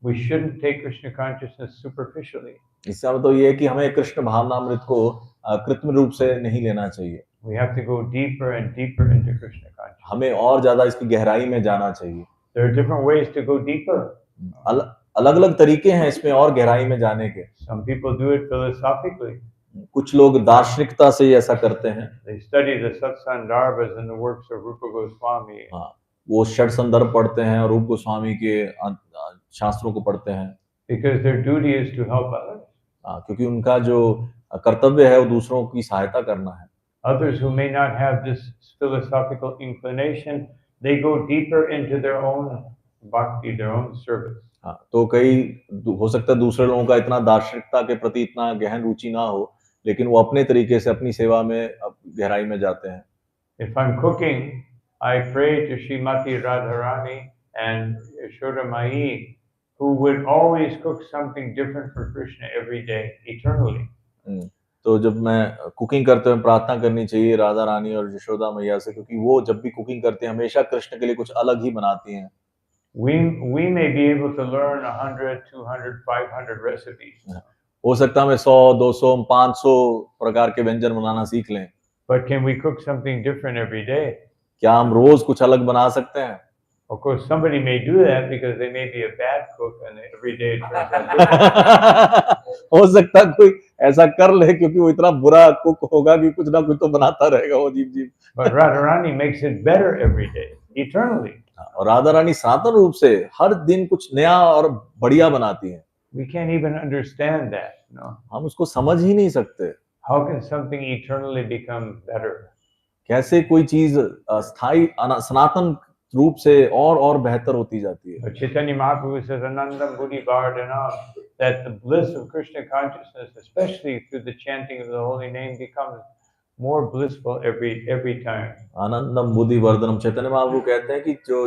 we shouldn't take Krishna consciousness superficially. इसका मतलब ये है कि हमें कृष्ण भावनामृत को कृत्रिम रूप से नहीं लेना चाहिए। We have to go deeper and deeper into Krishna consciousness. हमें और ज्यादा इसकी गहराई में जाना चाहिए। There are different ways to go deeper. अलग-अलग तरीके हैं इसमें और गहराई में जाने के। Some people do it philosophically. कुछ लोग दार्शनिकता से ऐसा करते हैं। They study the Satsandarbhas and the works of Rupa Goswami. हाँ, वो षट संदर्भ पढ़ते हैं और रूप गोस्वामी के शास्त्रों को पढ़ते हैं। Because their duty is to help others. हाँ, क्योंकि उनका जो कर्तव्य है वो दूसरों की सहायता करना है। Others who may not have this philosophical inclination, they go deeper into their own bhakti, their own service. हाँ, तो कई हो सकता है दूसरे लोगों का इतना दार्शनिकता के प्रति इतना गहन रुचि ना हो, लेकिन वो अपने तरीके से अपनी सेवा में गहराई में जाते हैं। If I'm cooking, I pray to Srimati Radharani and Yashoda Mai, who would always cook something different for Krishna every day, eternally. तो जब मैं कुकिंग करते हुए प्रार्थना करनी चाहिए राधा रानी और यशोदा मैया से, क्योंकि वो जब भी कुकिंग करती हैं हमेशा कृष्ण के लिए कुछ अलग ही बनाती हैं। We may be able to learn 100, 200, 500 recipes. हो सकता है हमें 100, 200, 500 प्रकार के व्यंजन बनाना सीख लें। But can we cook something different every day? क्या हम रोज कुछ अलग बना सकते हैं? Of course, somebody may do that because they may be a bad cook and every day it turns out different. हो सकता है कोई ऐसा कर ले क्योंकि वो इतना बुरा कुक होगा कि कुछ ना कुछ तो बनाता रहेगा वो जीव। But Radharani makes it better every day, eternally. और राधा रानी सनातन रूप से हर दिन कुछ नया और बढ़िया बनाती हैं। We can't even understand that, no? हम उसको समझ ही नहीं सकते। How can something eternally become better? कैसे कोई चीज स्थायी सनातन रूप से और बेहतर होती जाती है। But Chaitanya Mahaprabhu says, Anandam Buddhi Vardhanam, that the bliss of Krishna consciousness, especially through the chanting of the holy name, becomes more blissful every time. आनंदम बुद्धि वर्धनम, चैतन्य महाप्रभु कहते हैं कि जो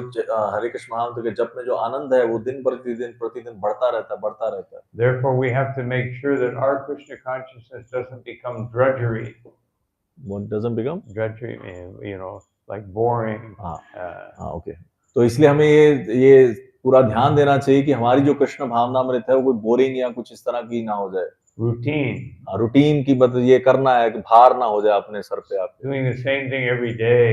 हरे कृष्ण महामंत्र के जप में जो आनंद है वो दिन प्रतिदिन बढ़ता रहता है। Therefore, we have to make sure that our Krishna consciousness doesn't become drudgery. What doesn't become? Drudgery, you know, like boring. हाँ, ओके। तो इसलिए हमें ये पूरा ध्यान देना चाहिए कि हमारी जो कृष्ण भावनामृत है वो कोई बोरिंग या कुछ इस तरह की ना हो जाए। रूटीन की मतलब ये करना है कि भार ना हो जाए अपने सर पे आप। Doing the same thing every day.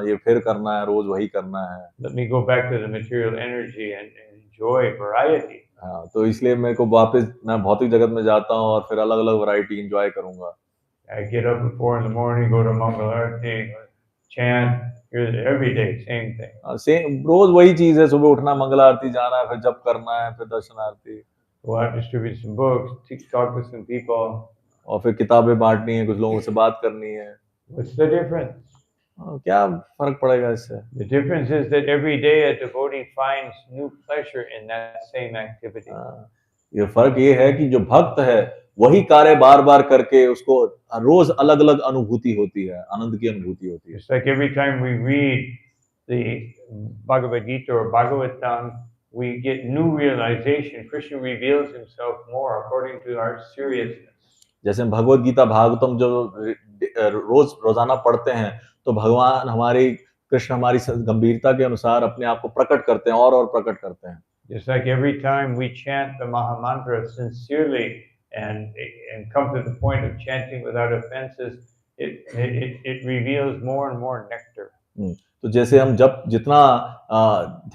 ये फिर करना है, रोज वही करना है। Let me go back to the material energy and enjoy variety. हाँ, तो इसलिए मेरे को वापस मैं भौतिक जगत में जाता हूँ और फिर अलग-अलग वैरायटी एंजॉय करूंगा। I get up at 4 in the morning, go to Mangal Arati, chant. Every day, same thing. Same रोज वही चीज है, सुबह उठना, मंगल आरती जाना है, फिर जप करना है, फिर दर्शन आरती। Go out, distribute some books, talk to some people. और फिर किताबें बांटनी है, कुछ लोगों से बात करनी है। What's the difference? क्या फर्क पड़ेगा इससे? The difference is that every day a devotee finds new pleasure in that same activity. ये फर्क ये है कि जो भक्त है वही कार्य बार-बार करके उसको रोज अलग-अलग अनुभूति होती है, आनंद की अनुभूति होती है। It's like every time we read the Bhagavad Gita or Bhagavatam, we get new realization. Krishna reveals himself more according to our seriousness. जैसे भगवद गीता भागवतम जो रोजाना पढ़ते हैं तो भगवान हमारी कृष्ण हमारी गंभीरता के अनुसार अपने आप को प्रकट करते हैं और प्रकट करते हैं। Just like every time we chant the Mahamantra sincerely and come to the point of chanting without offenses, it reveals more and more nectar. तो जैसे हम जब जितना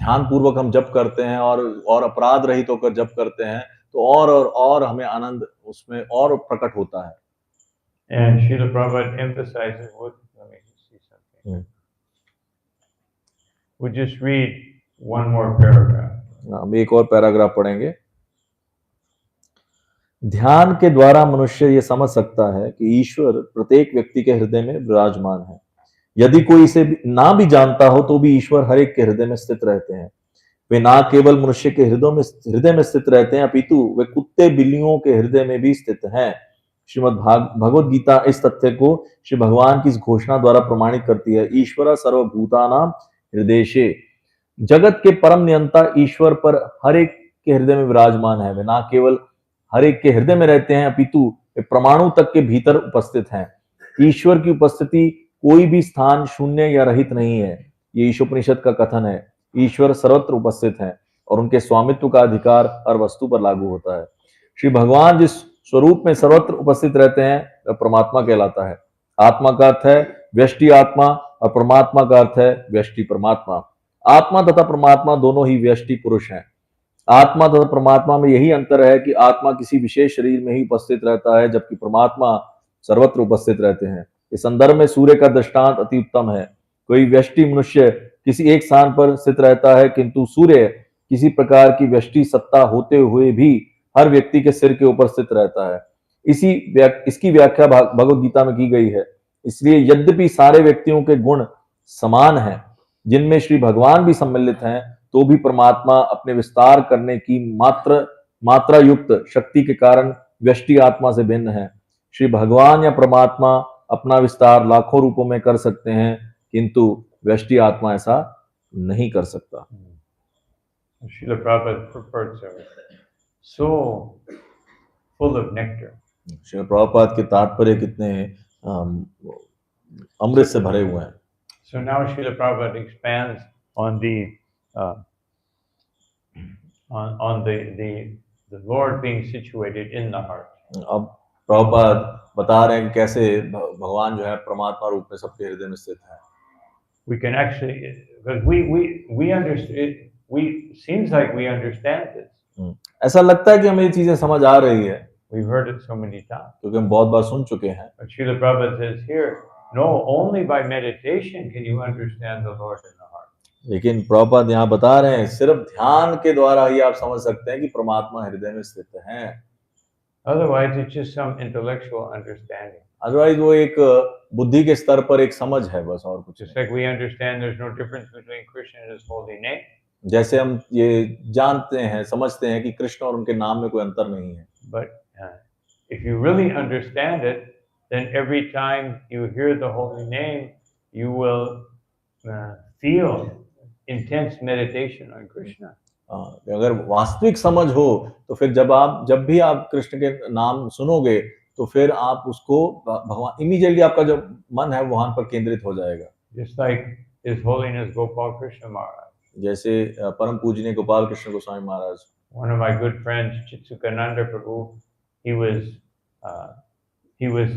ध्यान पूर्वक हम जप करते हैं और अपराध रहित होकर जप करते हैं तो और हमें आनंद उसमें और प्रकट होता है। And Srila Prabhupada emphasizes, let me see something. We'll just read one more paragraph. हम एक और पैराग्राफ पढ़ेंगे। ध्यान के द्वारा मनुष्य ये समझ सकता है कि ईश्वर प्रत्येक व्यक्ति के हृदय में विराजमान है। यदि कोई इसे ना भी जानता हो तो भी ईश्वर हर एक के हृदय में स्थित रहते हैं। वे ना केवल मनुष्य के हृदय में स्थित रहते हैं, अपितु वे कुत्ते बिल्लियों के हृदय में भी स्थित हैं। श्रीमद् भगवद गीता इस तथ्य को श्री भगवान की इस घोषणा द्वारा प्रमाणित करती है। ईश्वर सर्वभूतानां हृदयेषु, जगत के परम नियंता ईश्वर पर हर एक के हृदय में विराजमान है। वे ना केवल हर एक के हृदय में रहते हैं, अपितु वे परमाणु तक के भीतर उपस्थित हैं। ईश्वर की उपस्थिति कोई भी स्थान शून्य या रहित नहीं है। ये ईशोपनिषद का कथन है। ईश्वर सर्वत्र उपस्थित है और उनके स्वामित्व का अधिकार हर वस्तु पर लागू होता है। श्री भगवान जिस स्वरूप में सर्वत्र उपस्थित रहते हैं वह परमात्मा कहलाता है। आत्मा का अर्थ है व्यष्टि आत्मा और परमात्मा का अर्थ है व्यष्टि परमात्मा। आत्मा तथा परमात्मा दोनों ही व्यष्टि पुरुष हैं। आत्मा तथा परमात्मा में यही अंतर है कि आत्मा किसी विशेष शरीर में ही उपस्थित रहता है, जबकि परमात्मा सर्वत्र उपस्थित रहते हैं। इस संदर्भ में सूर्य का दृष्टांत अति उत्तम है। कोई व्यष्टि मनुष्य किसी एक स्थान पर स्थित रहता है, किंतु सूर्य किसी प्रकार की व्यष्टि सत्ता होते हुए भी हर व्यक्ति के सिर के ऊपर स्थित रहता है। इसकी व्याख्या भगवद गीता में की गई है। इसलिए यद्यपि सारे व्यक्तियों के गुण समान हैं, जिनमें श्री भगवान भी सम्मिलित हैं, तो भी परमात्मा अपने विस्तार करने की मात्रा युक्त शक्ति के कारण व्यष्टि आत्मा से भिन्न है। श्री भगवान या परमात्मा अपना विस्तार लाखों रूपों में कर सकते हैं, किंतु व्यष्टि आत्मा ऐसा नहीं कर सकता। Srila Prabhupada purports are so full of nectar. Srila Prabhupada के तात्पर्य कितने अमृत से भरे हुए हैं। So now Srila Prabhupada expands on the Lord being situated in the heart. अब प्रभुपाद बता रहे हैं कि कैसे भगवान जो है परमात्मा रूप में सबके हृदय में स्थित है। We can actually, because we understand, seems like we understand this. ऐसा लगता है कि हमें ये चीजें समझ आ रही है। We've heard it so many times. क्योंकि हम बहुत बार सुन चुके हैं। But Srila Prabhupada says here, no, only by meditation can you understand the Lord in the heart. लेकिन प्रभुपाद यहाँ बता रहे हैं सिर्फ ध्यान के द्वारा ही आप समझ सकते हैं कि परमात्मा हृदय में स्थित है। Otherwise, it's just some intellectual understanding. Otherwise वो एक बुद्धि के स्तर पर एक समझ है बस, और कुछ Just like we understand there's no difference between Krishna and his holy name. जैसे हम ये जानते हैं, समझते हैं कि कृष्ण और उनके नाम में कोई अंतर नहीं है। But if you really understand it, then every time you hear the holy name, you will feel intense meditation on Krishna. अगर वास्तविक समझ हो तो फिर जब भी आप कृष्ण के नाम सुनोगे तो फिर आप उसको भगवान इमीडिएटली आपका जो मन है वहां पर केंद्रित हो जाएगा। Just like His Holiness Gopal Krishna Maharaj. जैसे परम पूजनीय गोपाल कृष्ण गोस्वामी महाराज। One of my good friends, Chitsukananda Prabhu, he was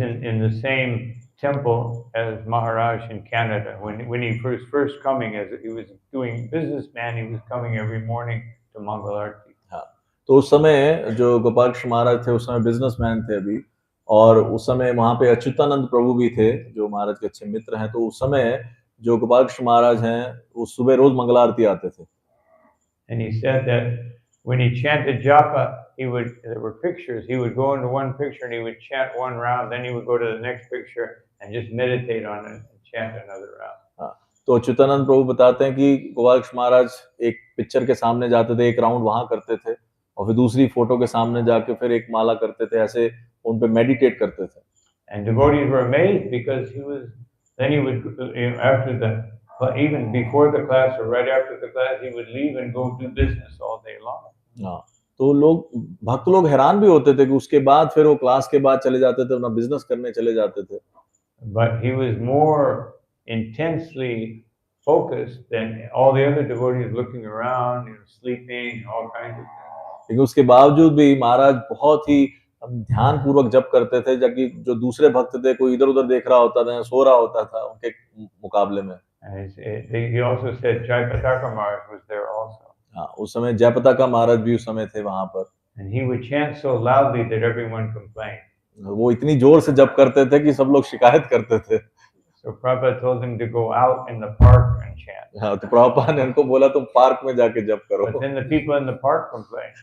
in the same temple as Maharaj in Canada. When he first coming, as he was doing businessman, he was coming every morning to Mangal Aarti. हाँ, तो उस समय जो गोपाल कृष्ण महाराज थे उस समय businessman थे अभी, और उस समय वहां पे अच्युतानंद प्रभु भी थे जो महाराज के अच्छे मित्र हैं। तो उस समय जो गोपाल कृष्ण महाराज हैं वो सुबह रोज मंगल आरती आते थे। And he said that when he chanted japa, there were pictures. He would go into one picture and he would chant one round, then he would go to the next picture and just meditate on it and chant another round. हाँ, तो अच्युतानंद प्रभु बताते हैं कि गोपाल कृष्ण महाराज एक picture के सामने जाते थे, एक राउंड वहां करते थे, और फिर दूसरी फोटो के सामने जाके फिर एक माला करते थे, ऐसे उन पे मेडिटेट करते थे। And devotees were amazed because then he would, even before the class or right after the class, he would leave and go do business all day long. हाँ, तो भक्त लोग हैरान भी होते थे कि उसके बाद फिर वो क्लास के बाद चले जाते थे, अपना बिजनेस करने चले जाते थे। But he was more intensely focused than all the other devotees looking around, sleeping, all kinds of things. लेकिन उसके बावजूद भी महाराज बहुत ही ध्यान पूर्वक जप करते थे, जबकि जो दूसरे भक्त थे कोई इधर उधर देख रहा होता था, सो रहा होता था उनके मुकाबले में। He also said Jayapataka Maharaj was there also. हाँ, उस समय जयपताका महाराज भी उस समय थे वहां पर। And he would chant so loudly that everyone complained. वो इतनी जोर से जप करते थे कि सब लोग शिकायत करते थे। So Prabhupada told him to go out in the park and chant. हाँ, तो प्रभुपाद ने उनको बोला तुम पार्क में जाके जप करो। But then the people in the park complained.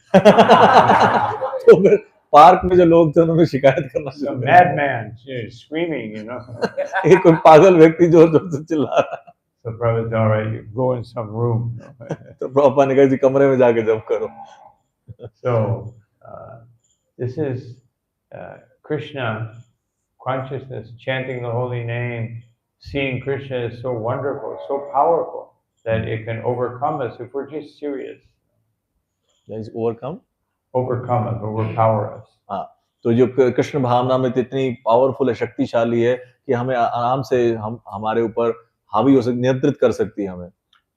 तो फिर पार्क में जो लोग थे उन्होंने शिकायत करना शुरू Some कर दिया। madman screaming, you know. एक कोई पागल व्यक्ति जोर जोर से चिल्ला रहा है। So brother, all right, you go in some room. तो प्रभुपाद ने कहा जी कमरे में जाके जप करो। So this is Krishna consciousness, chanting the holy name, seeing Krishna is so wonderful, so powerful that it can overcome us if we're just serious. Overcome, Overcome us, overpower us. हाँ, तो जो कृष्ण भावना में इतनी पावरफुल है, शक्तिशाली है कि हमें आराम से हम हमारे ऊपर हावी हो सकती, नियंत्रित कर सकती है हमें।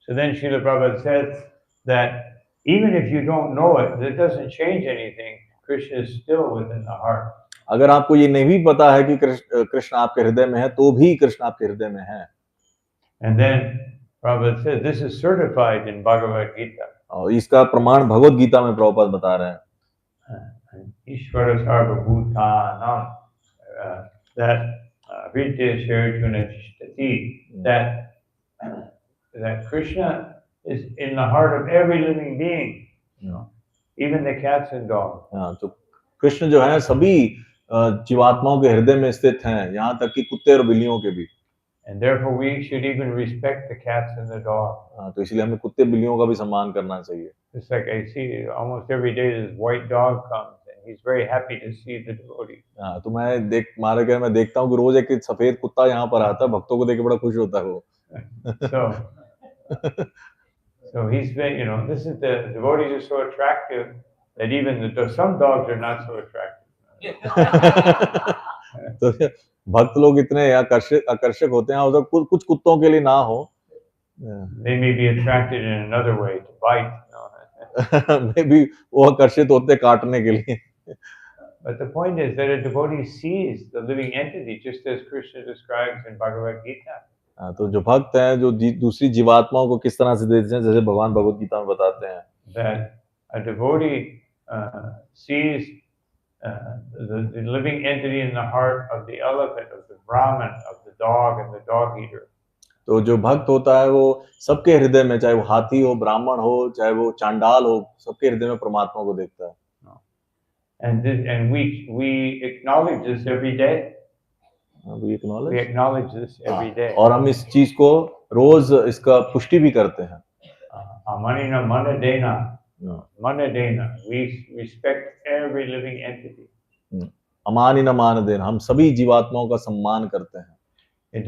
So then Srila Prabhupada says that even if you don't know it, that doesn't change anything. Krishna is still within the heart. अगर आपको ये नहीं भी पता है कि कृष्ण आपके हृदय में है, तो भी कृष्ण आपके हृदय में है। And then Prabhupada says this is certified in Bhagavad Gita. और इसका प्रमाण भगवद गीता में प्रभुपाद बता रहे हैं। Ishvara sarva bhutanam, that Vidyasya Arjuna Tishtati, that Krishna is in the heart of every living being, you know, even the cats and dogs. हाँ, तो कृष्ण जो है सभी जीवात्माओं के हृदय में स्थित हैं, यहाँ तक कि कुत्ते और बिल्लियों के भी। And therefore we should even respect the cats and the dogs. हाँ, तो इसलिए हमें कुत्ते बिल्लियों का भी सम्मान करना चाहिए। Just like I see almost every day this white dog comes and he's very happy to see the devotee. हाँ, तो मैं देखता हूँ कि रोज एक सफेद कुत्ता यहाँ पर आता है, भक्तों को देख के बड़ा खुश होता है वो। So he's been, you know, this is the devotees are so attractive that even some dogs are not so attractive. तो भक्त लोग इतने आकर्षक होते हैं, और कुछ कुत्तों के लिए ना हो। They may be attracted in another way to bite. Maybe वो आकर्षित होते हैं काटने के लिए। But the point is that a devotee sees the living entity just as Krishna describes in Bhagavad Gita. हाँ, तो जो भक्त हैं जो दूसरी जीवात्माओं को किस तरह से देखते हैं, जैसे भगवान भगवद गीता में बताते हैं। That a devotee sees the living entity in the heart of the elephant, of the Brahman, of the dog, and the dog eater. तो जो भक्त होता है वो सबके हृदय में, चाहे वो हाथी हो, ब्राह्मण हो, चाहे वो चांडाल हो, सबके हृदय में परमात्मा को देखता है। And we acknowledge this every day. We acknowledge this every day. और हम इस चीज को रोज इसका पुष्टि भी करते हैं। Amanina manadena. Manadena. We respect every living entity. अमानिना मानदेन, हम सभी जीवात्माओं का सम्मान करते हैं। It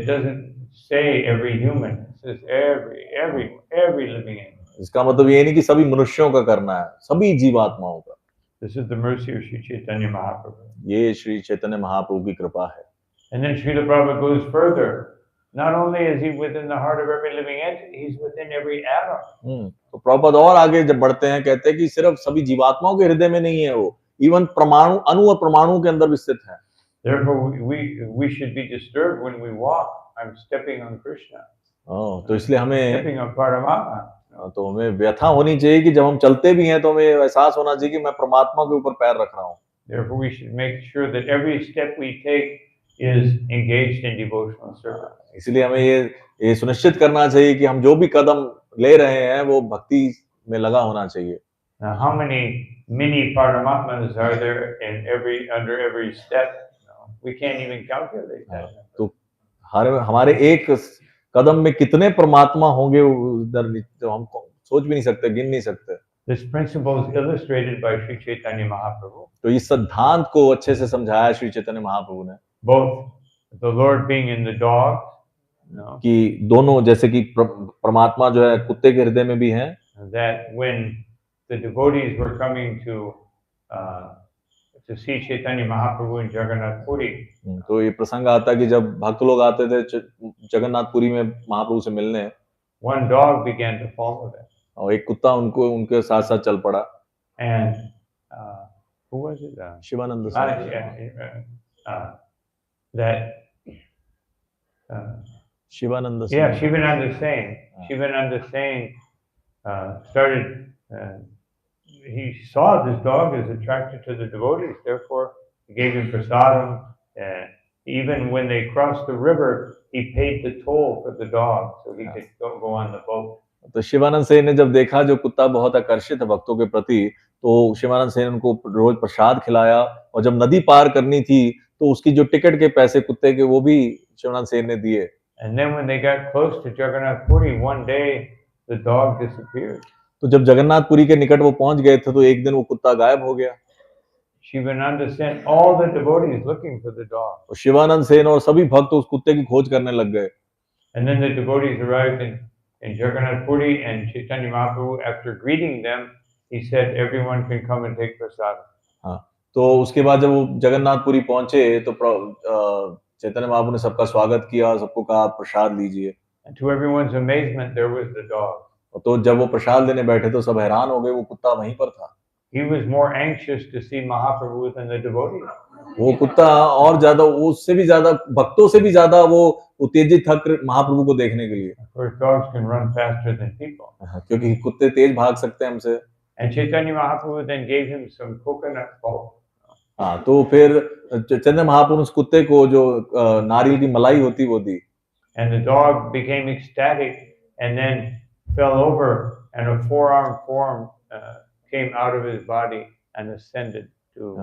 doesn't say every human. It says every living entity. इसका मतलब ये नहीं कि सभी मनुष्यों का करना है, सभी जीवात्माओं का। This is the mercy of Sri Chaitanya Mahaprabhu. ये श्री चैतन्य महाप्रभु की कृपा है। And then Srila Prabhupada goes further. Not only is he within the heart of every living entity, he's within every atom. तो प्रभुपाद और आगे जब बढ़ते हैं, कहते हैं कि सिर्फ सभी जीवात्माओं के हृदय में नहीं है वो, इवन परमाणु, अणु और परमाणु के अंदर भी स्थित है। Therefore, we should be disturbed when we walk. I'm stepping on Krishna. तो इसलिए हमें stepping on Paramatma. तो हमें व्यथा होनी चाहिए कि जब हम चलते भी हैं तो हमें एहसास होना चाहिए कि मैं परमात्मा के ऊपर पैर रख रहा हूँ। Therefore, we should make sure that every step we take is engaged in devotional service. इसलिए हमें ये सुनिश्चित करना चाहिए कि हम जो भी कदम ले रहे हैं वो भक्ति में लगा होना चाहिए। Now, how many mini Paramatmas are there under every step? No, we can't even calculate that. तो हमारे एक कदम में कितने परमात्मा होंगे उधर, तो हम सोच भी नहीं सकते, गिन नहीं सकते। This principle is illustrated by Sri Chaitanya Mahaprabhu. तो इस सिद्धांत को अच्छे से समझाया श्री चैतन्य महाप्रभु ने। Both the Lord being in the dog, no, कि दोनों, जैसे कि परमात्मा जो है कुत्ते के हृदय में भी हैं। that when the devotees were coming to see Chaitanya Mahaprabhu in Jagannath Puri, तो ये प्रसंग आता है कि जब भक्त लोग आते थे जगन्नाथपुरी में महाप्रभु से मिलने, one dog began to follow them. और एक कुत्ता उनके साथ साथ चल पड़ा। And who was it? Shivanand Shivanand Shivananda Sain. Shivananda Sain started. He saw this dog is attracted to the devotees. Therefore, he gave him prasadam. Even when they crossed the river, he paid the toll for the dog, so he could go on the boat. तो शिवानंद सेन ने जब देखा जो कुत्ता बहुत आकर्षित है भक्तों के प्रति, तो शिवानंद सेन उनको रोज प्रसाद खिलाया, और जब नदी पार करनी थी तो उसकी जो टिकट के पैसे कुत्ते के वो भी शिवानंद सेन ने दिए। And then when they got close to Jagannath Puri, one day the dog disappeared. तो जब जगन्नाथपुरी के निकट वो पहुंच गए थे तो एक दिन वो कुत्ता गायब हो गया। Shivananda sent all the devotees looking for the dog. और शिवानंद सेन और सभी भक्त उस कुत्ते की खोज करने लग गए। And then the devotees arrived in Jagannath Puri, and Chaitanya Mahaprabhu, after greeting them, he said, everyone can come and take prasad. हाँ, तो उसके बाद जब वो जगन्नाथपुरी पहुंचे तो चैतन्य महाप्रभु ने सबका स्वागत किया और सबको कहा आप प्रसाद लीजिए। And to everyone's amazement, there was the dog. तो जब वो प्रसाद लेने बैठे तो सब हैरान हो गए, वो कुत्ता वहीं पर था। He was more anxious to see Mahaprabhu than the devotees. वो कुत्ता और ज्यादा, उससे भी ज्यादा, भक्तों से भी ज्यादा वो उत्तेजित था महाप्रभु को देखने के लिए। Of course, dogs can run faster than people. क्योंकि कुत्ते तेज भाग सकते हैं हमसे। And Chaitanya Mahaprabhu then gave him some coconut pulp. हाँ, तो फिर चैतन्य महाप्रभु उस कुत्ते को जो नारियल की मलाई होती वो दी। And the dog became ecstatic and then fell over, and a four-armed form came out of his body and ascended to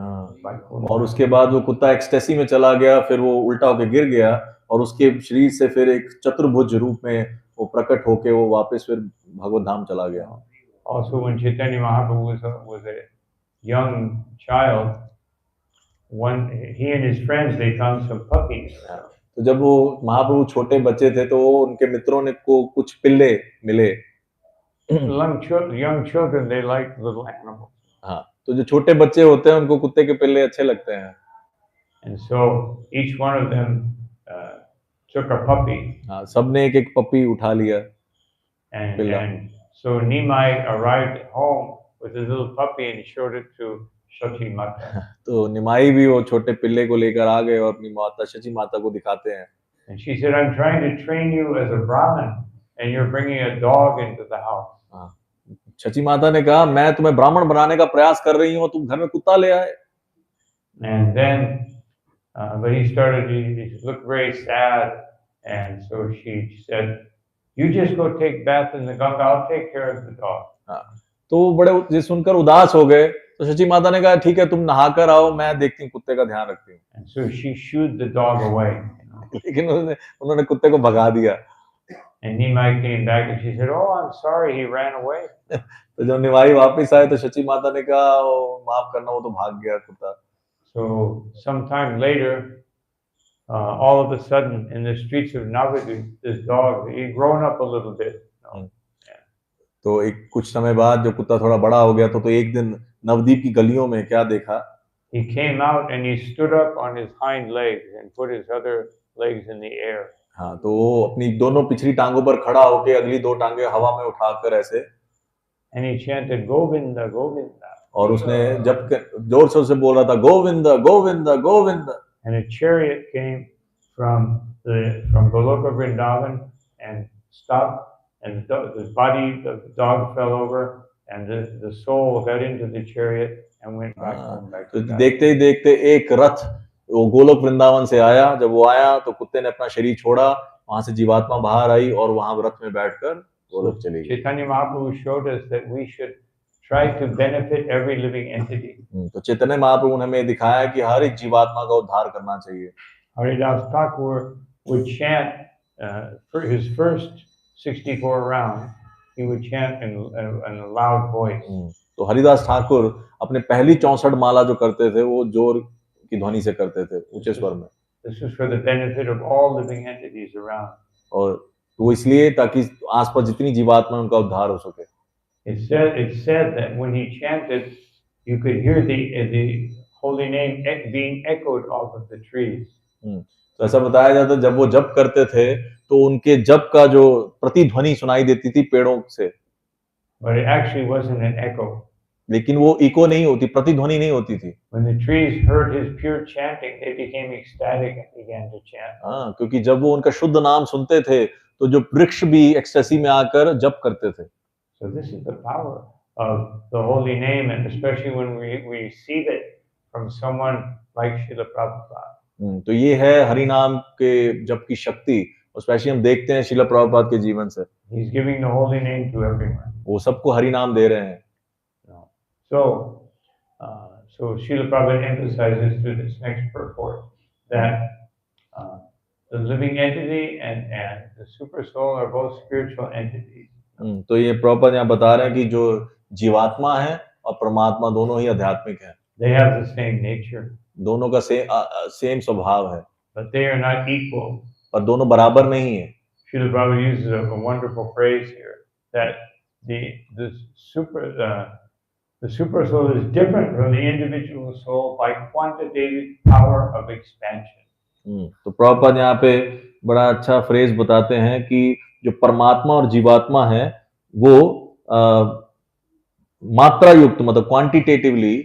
Vaikuntha. और उसके बाद वो कुत्ता एक्सटेसी में चला गया, फिर वो उल्टा होके गिर गया और उसके शरीर से फिर एक चतुर्भुज रूप में वो प्रकट होके वो वापस फिर भगवत धाम चला गया। Also, when Chaitanya Mahaprabhu was a young child, he and his friends, they found some puppies. तो जब वो महाप्रभु छोटे बच्चे थे तो उनके मित्रों ने को कुछ पिल्ले मिले। Young children, they like little animals. हाँ, तो जो छोटे बच्चे होते हैं उनको कुत्ते के पिल्ले अच्छे लगते हैं। And so each one of them took a puppy. हाँ, सबने एक एक पप्पी उठा लिया। And so Nimai arrived home with his little puppy and he showed it to Shachi Mata. तो निमाई भी वो छोटे पिल्ले को लेकर आ गए और अपनी माता शची माता को दिखाते हैं। And she said, I'm trying to train you as a Brahmin and you're bringing a dog into the house. हाँ, शची माता ने कहा मैं तुम्हें ब्राह्मण बनाने का प्रयास कर रही हूँ, तुम घर में कुत्ता ले आए। And then, but he looked very sad, and so she said, you just go take bath in the Ganga, I'll take care of the dog. हाँ, तो वो बड़े सुनकर उदास हो गए, तो शची माता ने कहा ठीक है तुम नहा कर आओ, मैं देखती हूँ, कुत्ते का ध्यान रखती हूँ। And so she shooed the dog away. लेकिन उन्होंने कुत्ते को भगा दिया। And Nimai came back and she said, oh, I'm sorry, he ran away. तो जब निमाई वापस आए तो शची माता ने कहा माफ करना, वो तो भाग गया कुत्ता। So sometime later, all of a sudden in the streets of Navadvip, this dog, he'd grown up a little bit. तो एक कुछ समय बाद जब कुत्ता थोड़ा बड़ा हो गया तो एक दिन नवदीप की गलियों में क्या देखा? He came out and he stood up on his hind legs and put his other legs in the air. हाँ, तो वो अपनी दोनों पिछली टांगों पर खड़ा होके अगली दो टांगे हवा में उठाकर ऐसे, and he chanted Govinda Govinda, और उसने जब जोर से उसे बोल रहा था Govinda Govinda Govinda. and a chariot came from Goloka Vrindavan and stopped, and the body of the dog fell over, and the soul got into the chariot and went back home. तो देखते ही देखते एक रथ वो गोलोक वृंदावन से आया, जब वो आया तो कुत्ते ने अपना शरीर छोड़ा, वहां से जीवात्मा बाहर आई और वहां रथ में बैठकर गोलोक चली गई। Chaitanya Mahaprabhu showed us that we should try to benefit every living entity. तो चैतन्य महाप्रभु ने हमें दिखाया कि हर एक जीवात्मा का उद्धार करना चाहिए। Haridas Thakur would chant for his first 64 rounds. He would chant in a loud voice. तो हरिदास ठाकुर अपने पहली 64 माला जो करते थे वो जोर की ध्वनि से करते थे, ऊंचे स्वर में। This was for the benefit of all living entities around. और वो इसलिए ताकि आसपास जितनी जीवात्मा उनका उद्धार हो सके। It said that when he chanted, you could hear the holy name being echoed off of the trees. तो ऐसा बताया जाता जब वो जप करते थे तो उनके जप का जो प्रतिध्वनि सुनाई देती थी पेड़ों से। But it actually wasn't an echo. लेकिन वो इको नहीं होती, प्रतिध्वनि नहीं होती थी। When the trees heard his pure chanting, they became ecstatic and began to chant. हाँ, क्योंकि जब वो उनका शुद्ध नाम सुनते थे तो जो वृक्ष भी एक्सटेसी में आकर जप करते थे। So this is the power of the holy name, and especially when we receive it from someone like Srila Prabhupada. तो ये है हरि नाम के जप की शक्ति, स्पेशली हम देखते हैं श्रील प्रभुपाद के जीवन से। He's giving the holy name to everyone. वो सबको हरि नाम दे रहे हैं। So Srila Prabhupada emphasizes through this next purport that the living entity and the super soul are both spiritual entities. तो ये प्रॉपर यहाँ बता रहे हैं कि जो जीवात्मा है और परमात्मा दोनों ही आध्यात्मिक हैं, They have the same nature, दोनों का सेम स्वभाव है, but they are not equal. पर दोनों बराबर नहीं है. Srila Prabhupada uses a wonderful phrase here that the super soul is different from the individual soul by quantitative power of expansion. तो प्रॉपर यहाँ पे बड़ा अच्छा फ्रेज बताते हैं कि जो परमात्मा और जीवात्मा है वो मात्रा युक्त मतलब क्वांटिटेटिवली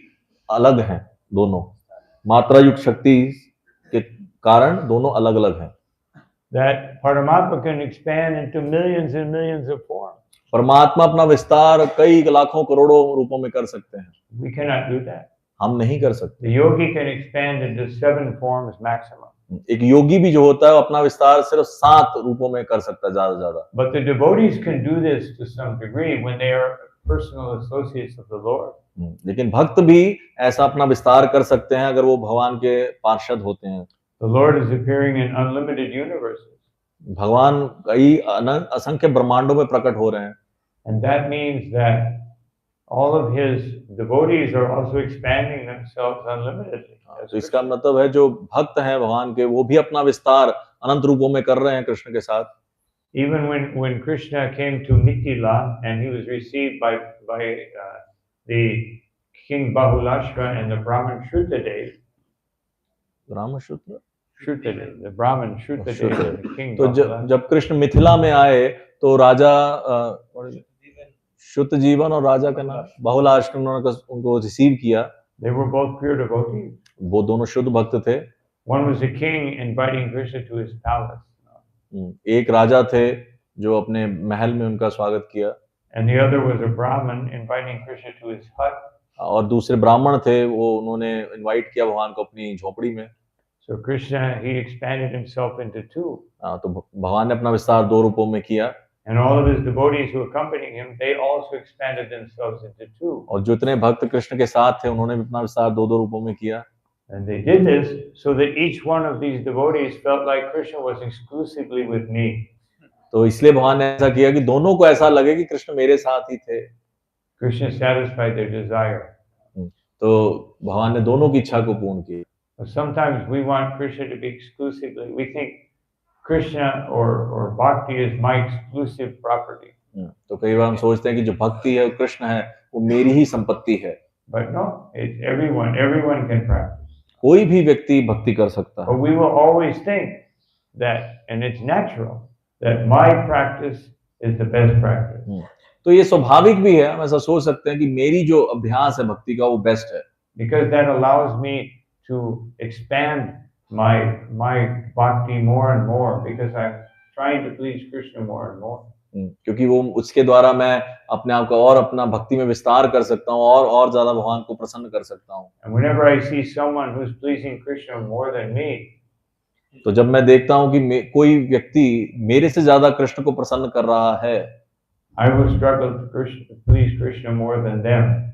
अलग हैं, दोनों मात्रा युक्त शक्ति के कारण दोनों अलग अलग हैं. That Paramatma can expand into millions and millions of forms. परमात्मा अपना विस्तार कई लाखों करोड़ों रूपों में कर सकते हैं. We cannot do that. हम नहीं कर सकते. The yogi can expand into 7 forms maximum. एक योगी भी जो होता है वो अपना विस्तार सिर्फ 7 रूपों में कर सकता है ज्यादा से ज्यादा. But the devotees can do this to some degree when they are personal associates of the Lord. लेकिन भक्त भी ऐसा अपना विस्तार कर सकते हैं अगर वो भगवान के पार्षद होते हैं. The Lord is appearing in unlimited universes. भगवान कई असंख्य ब्रह्मांडों में प्रकट हो रहे हैं. And that means that all of his devotees are also expanding themselves unlimitedly. तो इसका मतलब है जो भक्त हैं भगवान के वो भी अपना विस्तार अनंत रूपों में कर रहे हैं कृष्ण के साथ. Even when Krishna came to Mithila and he was received by the King Bahulashva and the Brahmin Shrutadev. ब्राह्मण शूद्र Shrutadev, the Brahmin Shrutadev, the King तो Bahulashva. जब कृष्ण मिथिला में आए तो राजा शुद्ध जीवन और राजा का नाम बहुलाष्ट उनको रिसीव किया. They were both pure devotees. वो दोनों शुद्ध भक्त थे. One was a king inviting Krishna to his palace. एक राजा थे जो अपने महल में उनका स्वागत किया. And the other was a Brahmin inviting Krishna to his hut. और दूसरे ब्राह्मण थे वो उन्होंने इनवाइट किया भगवान को अपनी झोपड़ी में. So Krishna, he expanded himself into 2. तो भगवान ने अपना विस्तार 2 रूपों में किया. And all of his devotees who accompanied him, they also expanded themselves into 2. और जो इतने भक्त कृष्ण के साथ थे उन्होंने भी अपना विस्तार 2-2 रूपों में किया. And they did this so that each one of these devotees felt like Krishna was exclusively with me. तो इसलिए भगवान ने ऐसा किया कि दोनों को ऐसा लगे कि कृष्ण मेरे साथ ही थे. Krishna satisfied their desire. तो भगवान ने दोनों की इच्छा को पूर्ण किया. Sometimes we want Krishna to be exclusively. We think Krishna or bhakti is my exclusive property. तो कई बार हम सोचते हैं कि जो भक्ति है कृष्ण है वो मेरी ही संपत्ति है. But no, it's everyone can practice. कोई भी व्यक्ति भक्ति कर सकता है. But we will always think that, and it's natural, that my practice is the best practice. तो ये स्वाभाविक भी है, हम ऐसा सोच सकते हैं कि मेरी जो अभ्यास है भक्ति का वो बेस्ट है. Because that allows me to expand my bhakti more and more, because I'm trying to please Krishna more and more. क्योंकि वो उसके द्वारा मैं अपने आप का और अपना भक्ति में विस्तार कर सकता हूँ और ज्यादा भगवान को प्रसन्न कर सकता हूँ. And whenever I see someone who's pleasing Krishna more than me, तो जब मैं देखता हूँ कि कोई व्यक्ति मेरे से ज्यादा कृष्ण को प्रसन्न कर रहा है, I will struggle to please Krishna more than them.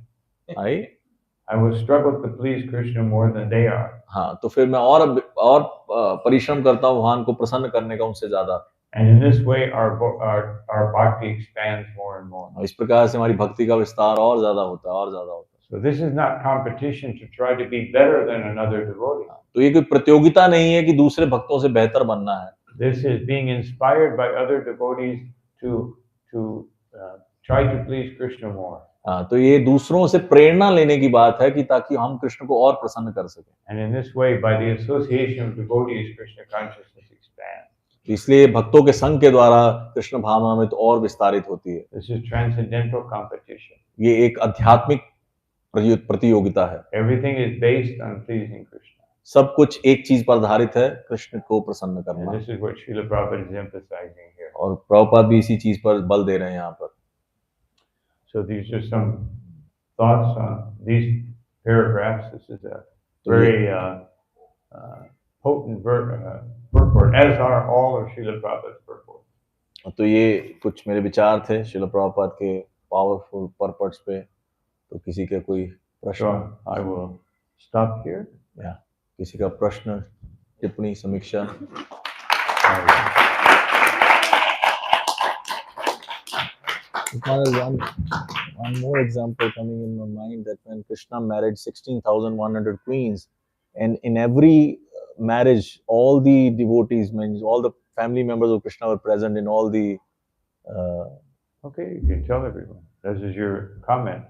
I will struggle to please Krishna more than they are. हाँ, तो फिर मैं और परिश्रम करता हूँ भगवान को प्रसन्न करने का उनसे ज्यादा. And in this way, our bhakti expands more and more. इस प्रकार से हमारी भक्ति का विस्तार और ज्यादा होता है और ज्यादा होता है. So this is not competition to try to be better than another devotee. तो ये कोई प्रतियोगिता नहीं है कि दूसरे भक्तों से बेहतर बनना है. This is being inspired by other devotees to try to please Krishna more. हाँ, तो ये दूसरों से प्रेरणा लेने की बात है कि ताकि हम कृष्ण को और प्रसन्न कर सकें. And in this way, by the association of devotees, Krishna consciousness expands. इसलिए भक्तों के संग के द्वारा कृष्ण भावना में तो और विस्तारित होती है. This is transcendental competition. ये एक आध्यात्मिक प्रतियोगिता है. Everything is based on pleasing Krishna. सब कुछ एक चीज पर आधारित है, कृष्ण को प्रसन्न करना. And this is what Srila Prabhupada is emphasizing here. और प्रभुपाद भी इसी चीज पर बल दे रहे हैं यहाँ पर. So these are some thoughts on these paragraphs. This is a very potent purport, as are all of Srila Prabhupada's purports. तो ये कुछ मेरे विचार थे श्रील प्रभुपाद के पावरफुल पर्पट्स पे. तो किसी के कोई प्रश्न, So I will stop here. या किसी का प्रश्न, टिप्पणी, समीक्षा? One more example coming in my mind, that when Krishna married 16,100 queens, and in every marriage, all the devotees, means all the family members of Krishna were present in all the. Okay, you can tell everyone. This is your comment.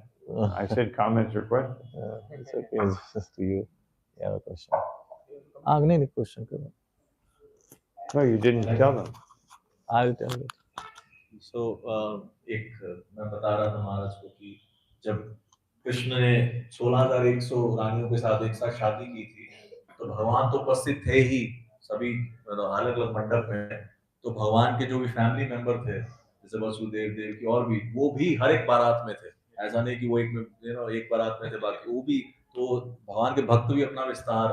I said comments or questions. It's okay. It's just to you. You have a question. नहीं question करो. No, you didn't tell them. I'll tell you. So एक मैं बता रहा था महाराज को कि जब कृष्ण ने 16,100 रानियों के साथ एक साथ शादी की थी, तो भगवान तो उपस्थित थे ही सभी अलग अलग मंडप में, तो भगवान के जो भी फैमिली मेंबर थे, जैसे वसुदेव, देवकी और भी, वो भी हर एक बारात में थे। ऐसा नहीं कि वो एक बारात में थे, बाकी वो भी, तो भगवान के भक्त भी अपना विस्तार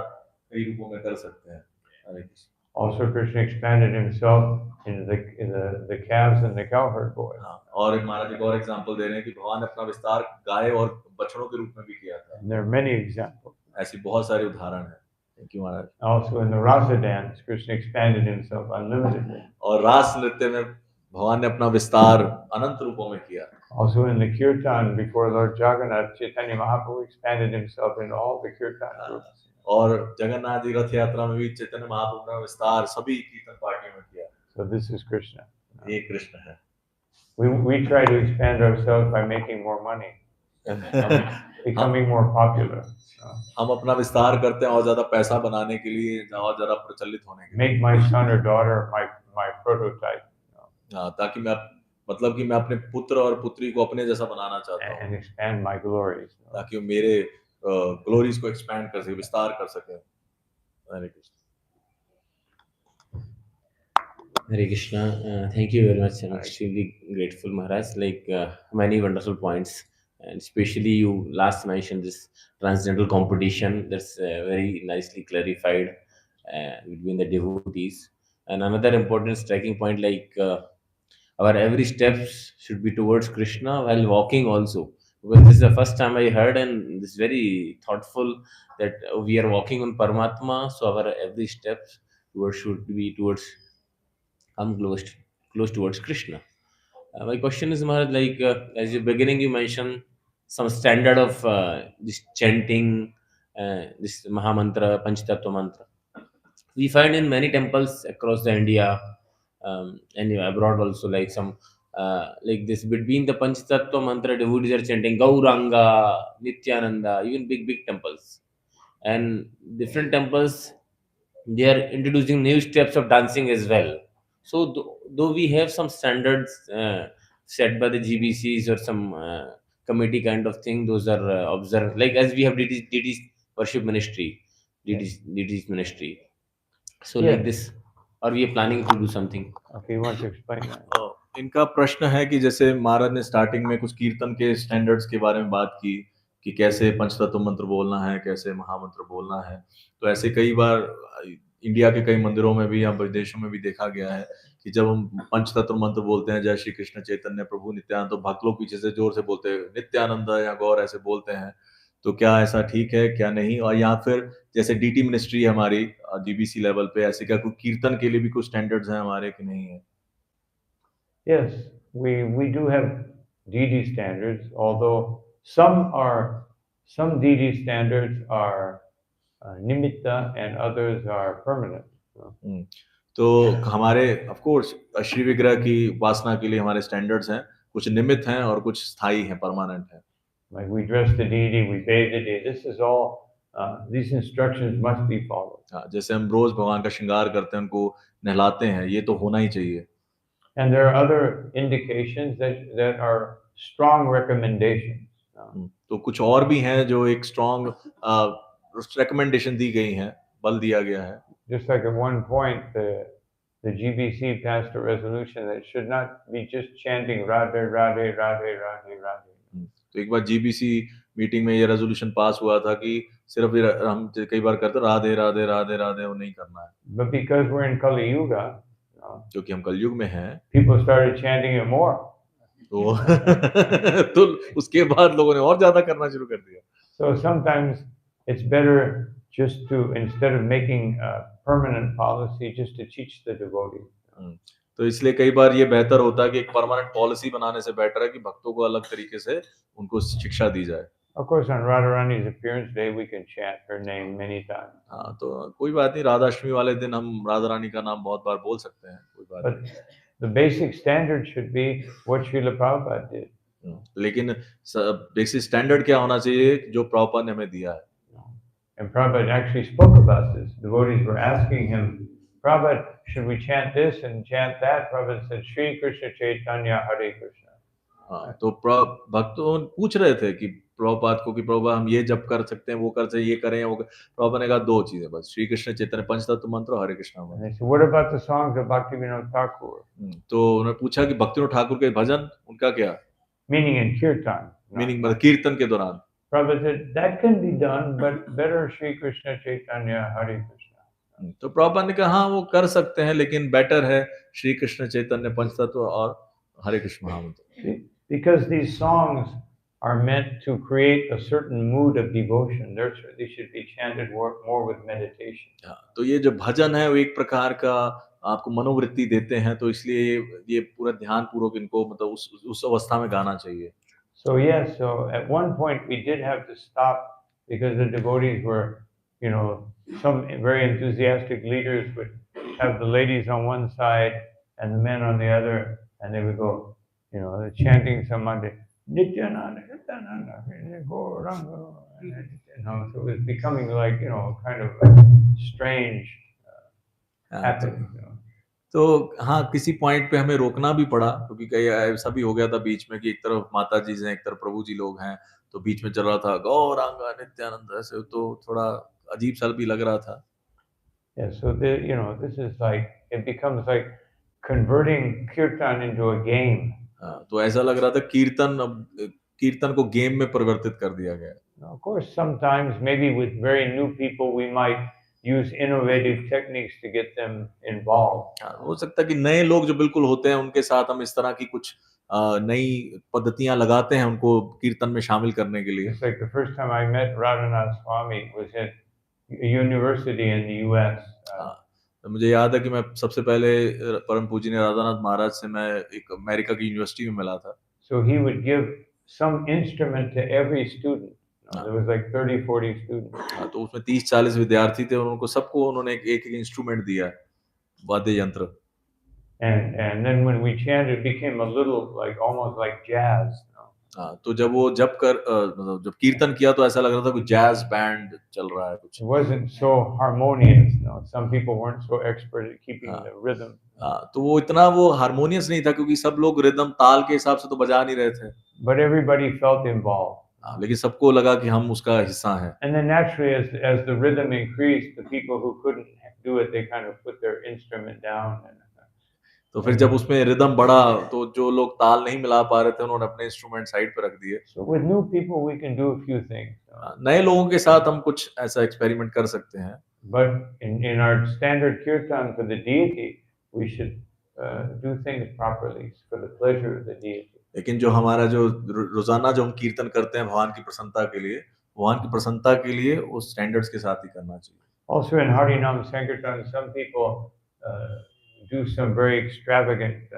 कई रूपों में कर सकते हैं। हरे Krishna. Also, Krishna expanded himself in the calves and the cowherd boy. और एक महाराज एक और एग्जांपल दे रहे हैं कि भगवान ने अपना विस्तार गाय और बछड़ों के रूप में भी किया था। And there are many examples. ऐसी बहुत सारे उदाहरण हैं। Thank you, Maharaj. Also in the rasa dance, Krishna expanded himself unlimitedly. और रास नृत्य में भगवान ने अपना विस्तार अनंत रूपों में किया। Also in the kirtan before Lord Jagannath, Chaitanya Mahaprabhu expanded himself in all the kirtan groups. और जगन्नाथ जी रथ यात्रा में भी चैतन्य महाप्रभु ने विस्तार सभी कीर्तन पार्टियों में किया। So this is Krishna. ये कृष्ण है। We try to expand ourselves by making more money, becoming more popular. हम अपना विस्तार करते हैं और ज्यादा पैसा बनाने के लिए, और ज्यादा प्रचलित होने के लिए। Make my son or daughter my prototype. ताकि मैं मतलब कि मैं अपने पुत्र और पुत्री को अपने जैसा बनाना चाहता हूँ। And expand my glories. ताकि वो मेरे ग्लोरीज को एक्सपैंड कर सके, विस्तार कर सके। हरे Krishna. Hare Krishna. Thank you very much. I'm extremely grateful, Maharaj. Like many wonderful points, and especially you last mentioned this transcendental competition. That's very nicely clarified between the devotees. And another important striking point, like our every steps should be towards Krishna while walking also. Because this is the first time I heard, and this is very thoughtful that we are walking on Paramatma. So our every steps should be towards come close towards Krishna. My question is, Maharaj, like as you beginning you mentioned some standard of this chanting, this Mahamantra, Panchatattva mantra. We find in many temples across the India and abroad also, like some like this between the Panchatattva mantra, devotees are chanting Gauranga, Nityananda, even big temples, and different temples they are introducing new steps of dancing as well. So though we have some standards set by the GBCs or some committee kind of thing, those are observed. Like as we have DD's worship ministry, DD's ministry. So Yeah. like this, are we planning to do something? Okay, you want to explain that? इनका प्रश्न है कि जैसे महाराज ने starting में कुछ कीर्तन के स्टैंडर्ड्स के बारे में बात की कि कैसे पंचतत्व मंत्र बोलना है, कैसे महामंत्र बोलना है। तो ऐसे कई बार इंडिया के कई मंदिरों में भी या विदेशों में भी देखा गया है कि जब हम पंचतत्व मंत्र बोलते हैं, जय श्री कृष्ण चैतन्य प्रभु नित्यानंद, तो भक्त लोग पीछे से जोर से बोलते हैं नित्यानंद या गौर ऐसे बोलते हैं। तो क्या ऐसा ठीक है, क्या नहीं? और या फिर जैसे डीटी मिनिस्ट्री है हमारी जीबीसी लेवल पे, ऐसे क्या कोई कीर्तन के लिए भी कुछ स्टैंडर्ड्स हैं हमारे कि नहीं है? Yes, we do have DD standards, although some DD standards are nimitta and others are permanent. तो हमारे ऑफ कोर्स श्री विग्रह की उपासना के लिए हमारे स्टैंडर्ड्स हैं, कुछ निमित्त हैं और कुछ स्थायी हैं, परमानेंट हैं। Like we dress the deity, we bathe the deity. This is all. These instructions must be followed. जैसे हम रोज भगवान का श्रृंगार करते हैं, उनको नहलाते हैं, ये तो होना ही चाहिए। And there are other indications that are strong recommendations. तो कुछ और भी हैं जो एक स्ट्रॉन्ग रिकमेंडेशन दी गई हैं, बल दिया गया है। Just like at one point, the GBC passed a resolution that it should not be just chanting Radhe, Radhe, Radhe, Radhe, Radhe. तो एक बार जीबीसी मीटिंग में ये रेजोल्यूशन पास हुआ था कि सिर्फ हम कई बार करते राधे राधे राधे राधे, वो नहीं करना है। But because we're in Kali Yuga, क्योंकि हम कलयुग में हैं, people started chanting it more. तो तो उसके बाद लोगों ने और ज्यादा करना शुरू कर दिया। So sometimes it's better just to, instead of making a permanent policy, just to teach the devotees. तो इसलिए कई बार ये बेहतर होता है कि एक परमानेंट पॉलिसी बनाने से बेटर है कि भक्तों को अलग तरीके से उनको शिक्षा दी जाए। Of course, on Radharani's appearance day, we can chant her name many times. हाँ, तो कोई बात नहीं, राधाष्टमी वाले दिन हम राधा रानी का नाम बहुत बार बोल सकते हैं, कोई बात But नहीं। the basic standard should be what Srila Prabhupada did. लेकिन बेसिक स्टैंडर्ड क्या होना चाहिए जो प्रभुपाद ने हमें दिया है। And Prabhupada actually spoke about this. Devotees were asking him, Prabhupada, should we chant this and chant that? Prabhupada said, Shri Krishna Chaitanya Hare Krishna. हाँ, तो भक्तों पूछ रहे थे कि प्रभुपाद को कि प्रभुपाद हम ये जप कर सकते हैं, वो कर सकते हैं, ये करें वो प्रभुपाद ने कहा दो चीजें बस, श्री कृष्ण चैतन्य पंचतत्व मंत्र और हरे कृष्णा And मंत्र। they said, what about the songs of Bhaktivinoda Thakur? तो उन्होंने पूछा कि भक्तिविनोद ठाकुर के भजन उनका क्या, Meaning in kirtan. मीनिंग मतलब कीर्तन के दौरान। Prabhupada said, that can be done, but better Shri Krishna Chaitanya Hare Krishna. तो प्रभुपाद ने कहा हाँ वो कर सकते हैं, लेकिन बेटर है श्री कृष्ण चैतन्य पंचतत्व और हरे कृष्ण महामंत्र। Because these songs are meant to create a certain mood of devotion. They should be chanted more with meditation. तो ये जो भजन है वो एक प्रकार का आपको मनोवृत्ति देते हैं, तो इसलिए ये पूरा ध्यान पूर्वक इनको मतलब उस अवस्था में गाना चाहिए। So yes, so at one point we did have to stop because the devotees were, some very enthusiastic leaders would have the ladies on one side and the men on the other, and they would go, they're chanting some other Nityananda, Nityananda, Gauranga. So it was becoming like, kind of a strange happening. तो हाँ, किसी point पे हमें रोकना भी पड़ा, क्योंकि कई ऐसा भी हो गया था बीच में कि एक तरफ माता जी हैं, एक तरफ प्रभु जी लोग हैं, तो बीच में चल रहा था गौरांगा नित्यानंद, ऐसे तो थोड़ा अजीब सा भी लग रहा था। Yeah, so this is like, it becomes like converting kirtan into a game. तो ऐसा लग रहा था कीर्तन को गेम में परिवर्तित कर दिया गया। Of course, sometimes maybe with very new people we might use innovative techniques to get them involved. हो सकता है कि नए लोग जो बिल्कुल होते हैं उनके साथ हम इस तरह की कुछ नई पद्धतियां लगाते हैं उनको कीर्तन में शामिल करने के लिए। It's like the first time I met Radhanath Swami was at a university in the US. तो मुझे याद है कि मैं सबसे पहले परम पूज्य राधानाथ महाराज से मैं एक अमेरिका की यूनिवर्सिटी में मिला था। So he would give some instrument to every student. There was like 30-40 students. तो उसमें 30-40 विद्यार्थी थे और उनको सबको उन्होंने एक इंस्ट्रूमेंट दिया, वाद्य यंत्र। And then when we chanted, it became a little like almost like jazz. तो जब जब कीर्तन किया तो ऐसा लग रहा था कि जैज बैंड चल रहा है कुछ। It wasn't so harmonious. Some people weren't so expert at keeping the rhythm. तो वो इतना वो हार्मोनियस नहीं था, क्योंकि सब लोग रिदम ताल के हिसाब से तो बजा नहीं रहे थे। But everybody felt involved. लेकिन सबको लगा कि हम उसका हिस्सा हैं। And then naturally, as the rhythm increased, the people who couldn't do it, they kind of put their instrument down. तो फिर जब उसमें रिदम बढ़ा तो जो लोग ताल नहीं मिला पा रहे थे उन्होंने अपने इंस्ट्रूमेंट साइड पे रख दिए। So with new people, we can do a few things. नए लोगों के साथ हम कुछ ऐसा एक्सपेरिमेंट कर सकते हैं। But in our standard kirtan for the deity, we should do things properly for the pleasure of the deity. लेकिन जो हमारा जो रोजाना जो हम कीर्तन करते हैं भगवान की प्रसन्नता के लिए उस स्टैंडर्ड्स के साथ ही करना चाहिए। Also in Harinam Sankirtan, some people do some very extravagant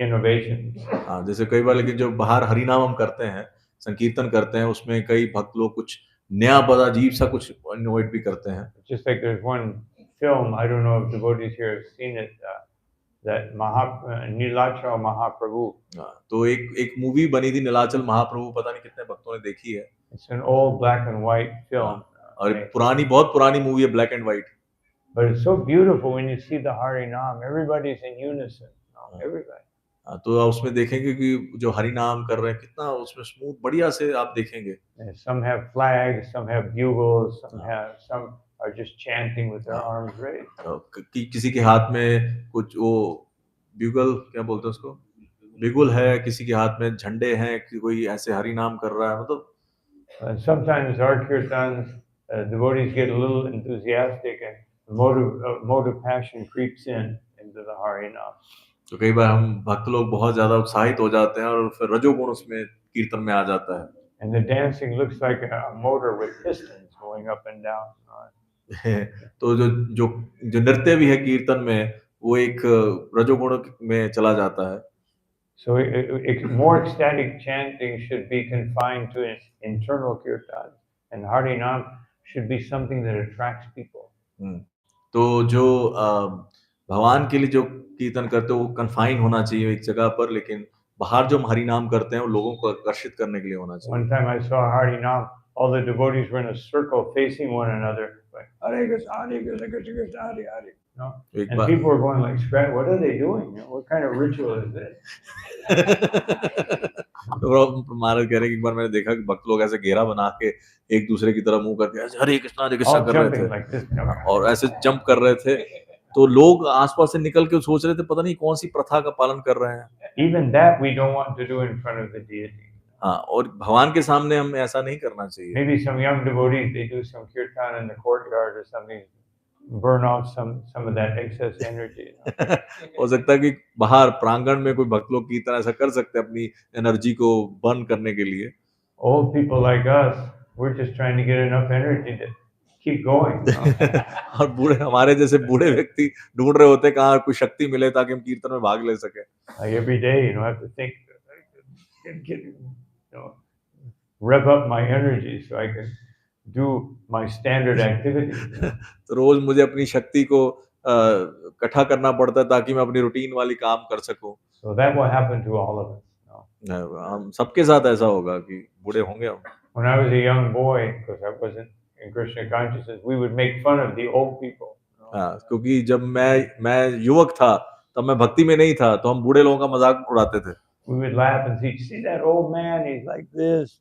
innovations. हाँ, जैसे कई बार लेकिन जो बाहर हरिनाम हम करते हैं, संकीर्तन करते हैं, उसमें कई भक्त लोग कुछ नया बड़ा अजीब सा कुछ इनोवेट भी करते हैं। Just like there's one film, I don't know if devotees here have seen it, that Nilachal Mahaprabhu. तो एक मूवी बनी थी नीलाचल महाप्रभु, पता नहीं कितने भक्तों ने देखी है। It's an old black and white film. और बहुत पुरानी मूवी है, black and white. But it's so beautiful when you see the Harinam. Everybody's in unison. Everybody. तो उसमें देखेंगे कि जो हरि नाम कर रहे हैं कितना उसमें स्मूथ बढ़िया से आप देखेंगे। Some have flags, some have bugles, some are just chanting with their arms raised. किसी के हाथ में कुछ वो ब्यूगल क्या बोलते हैं उसको, बिगुल है, किसी के हाथ में झंडे हैं, कोई ऐसे हरि नाम कर रहा है, मतलब। Sometimes our kirtans, devotees get a little enthusiastic and mode of passion creeps into the Harinam. तो कई बार हम भक्त लोग बहुत ज्यादा उत्साहित हो जाते हैं और फिर रजोगुण उसमें कीर्तन में आ जाता है। And the dancing looks like a motor with pistons going up and down. तो जो जो जो नृत्य भी है कीर्तन में वो एक रजोगुण में चला जाता है। So more ecstatic chanting should be confined to an internal kirtan, and Harinam should be something that attracts people. तो जो भगवान के लिए जो कीर्तन करते हो वो कन्फाइन होना चाहिए एक जगह पर, लेकिन बाहर जो हम हरि नाम करते हैं वो लोगों को आकर्षित करने के लिए होना चाहिए। One time I saw Harinam, all the devotees were in a circle facing one another, like Hare Krishna, Hare Krishna, Krishna Krishna, Hare Hare. No? एक And bar people were going like, what are they doing? What kind of ritual is this? तो महाराज कह रहे हैं कि एक बार मैंने देखा कि भक्त लोग ऐसे घेरा बना के एक दूसरे की तरफ मुंह करके ऐसे हरे कृष्णा All कर रहे jumping थे like this. और ऐसे जंप कर रहे थे। तो लोग आसपास से निकल के सोच रहे थे पता नहीं कौन सी प्रथा का पालन कर रहे हैं। Even that we don't want to do in front of the deity. हाँ, और भगवान के सामने हमें ऐसा नहीं करना चाहिए। Maybe some young devotees, they do some kirtan in the courtyard or something, burn off some of that excess energy. हो सकता है कि बाहर प्रांगण में कोई भक्त लोग कीर्तन ऐसा कर सकते हैं अपनी एनर्जी को बर्न करने के लिए। Old people like us, we're just trying to get enough energy to keep going. और बूढ़े हमारे जैसे बूढ़े व्यक्ति ढूंढ रहे होते हैं कहाँ कोई शक्ति मिले ताकि हम कीर्तन में भाग ले सके। Like every day, I have to think, rev up my energy so I can do my standard activities. तो रोज मुझे अपनी शक्ति को इकट्ठा करना पड़ता है ताकि मैं अपनी रूटीन वाली काम कर सकूं। So that will happen to all of us. हम सबके साथ ऐसा होगा कि बूढ़े होंगे हम। When I was a young boy, because I wasn't in Krishna consciousness, we would make fun of the old people. हाँ, क्योंकि जब मैं युवक था तब मैं भक्ति में नहीं था तो हम बूढ़े लोगों का मजाक उड़ाते थे। We would laugh and see that old man, he's like this.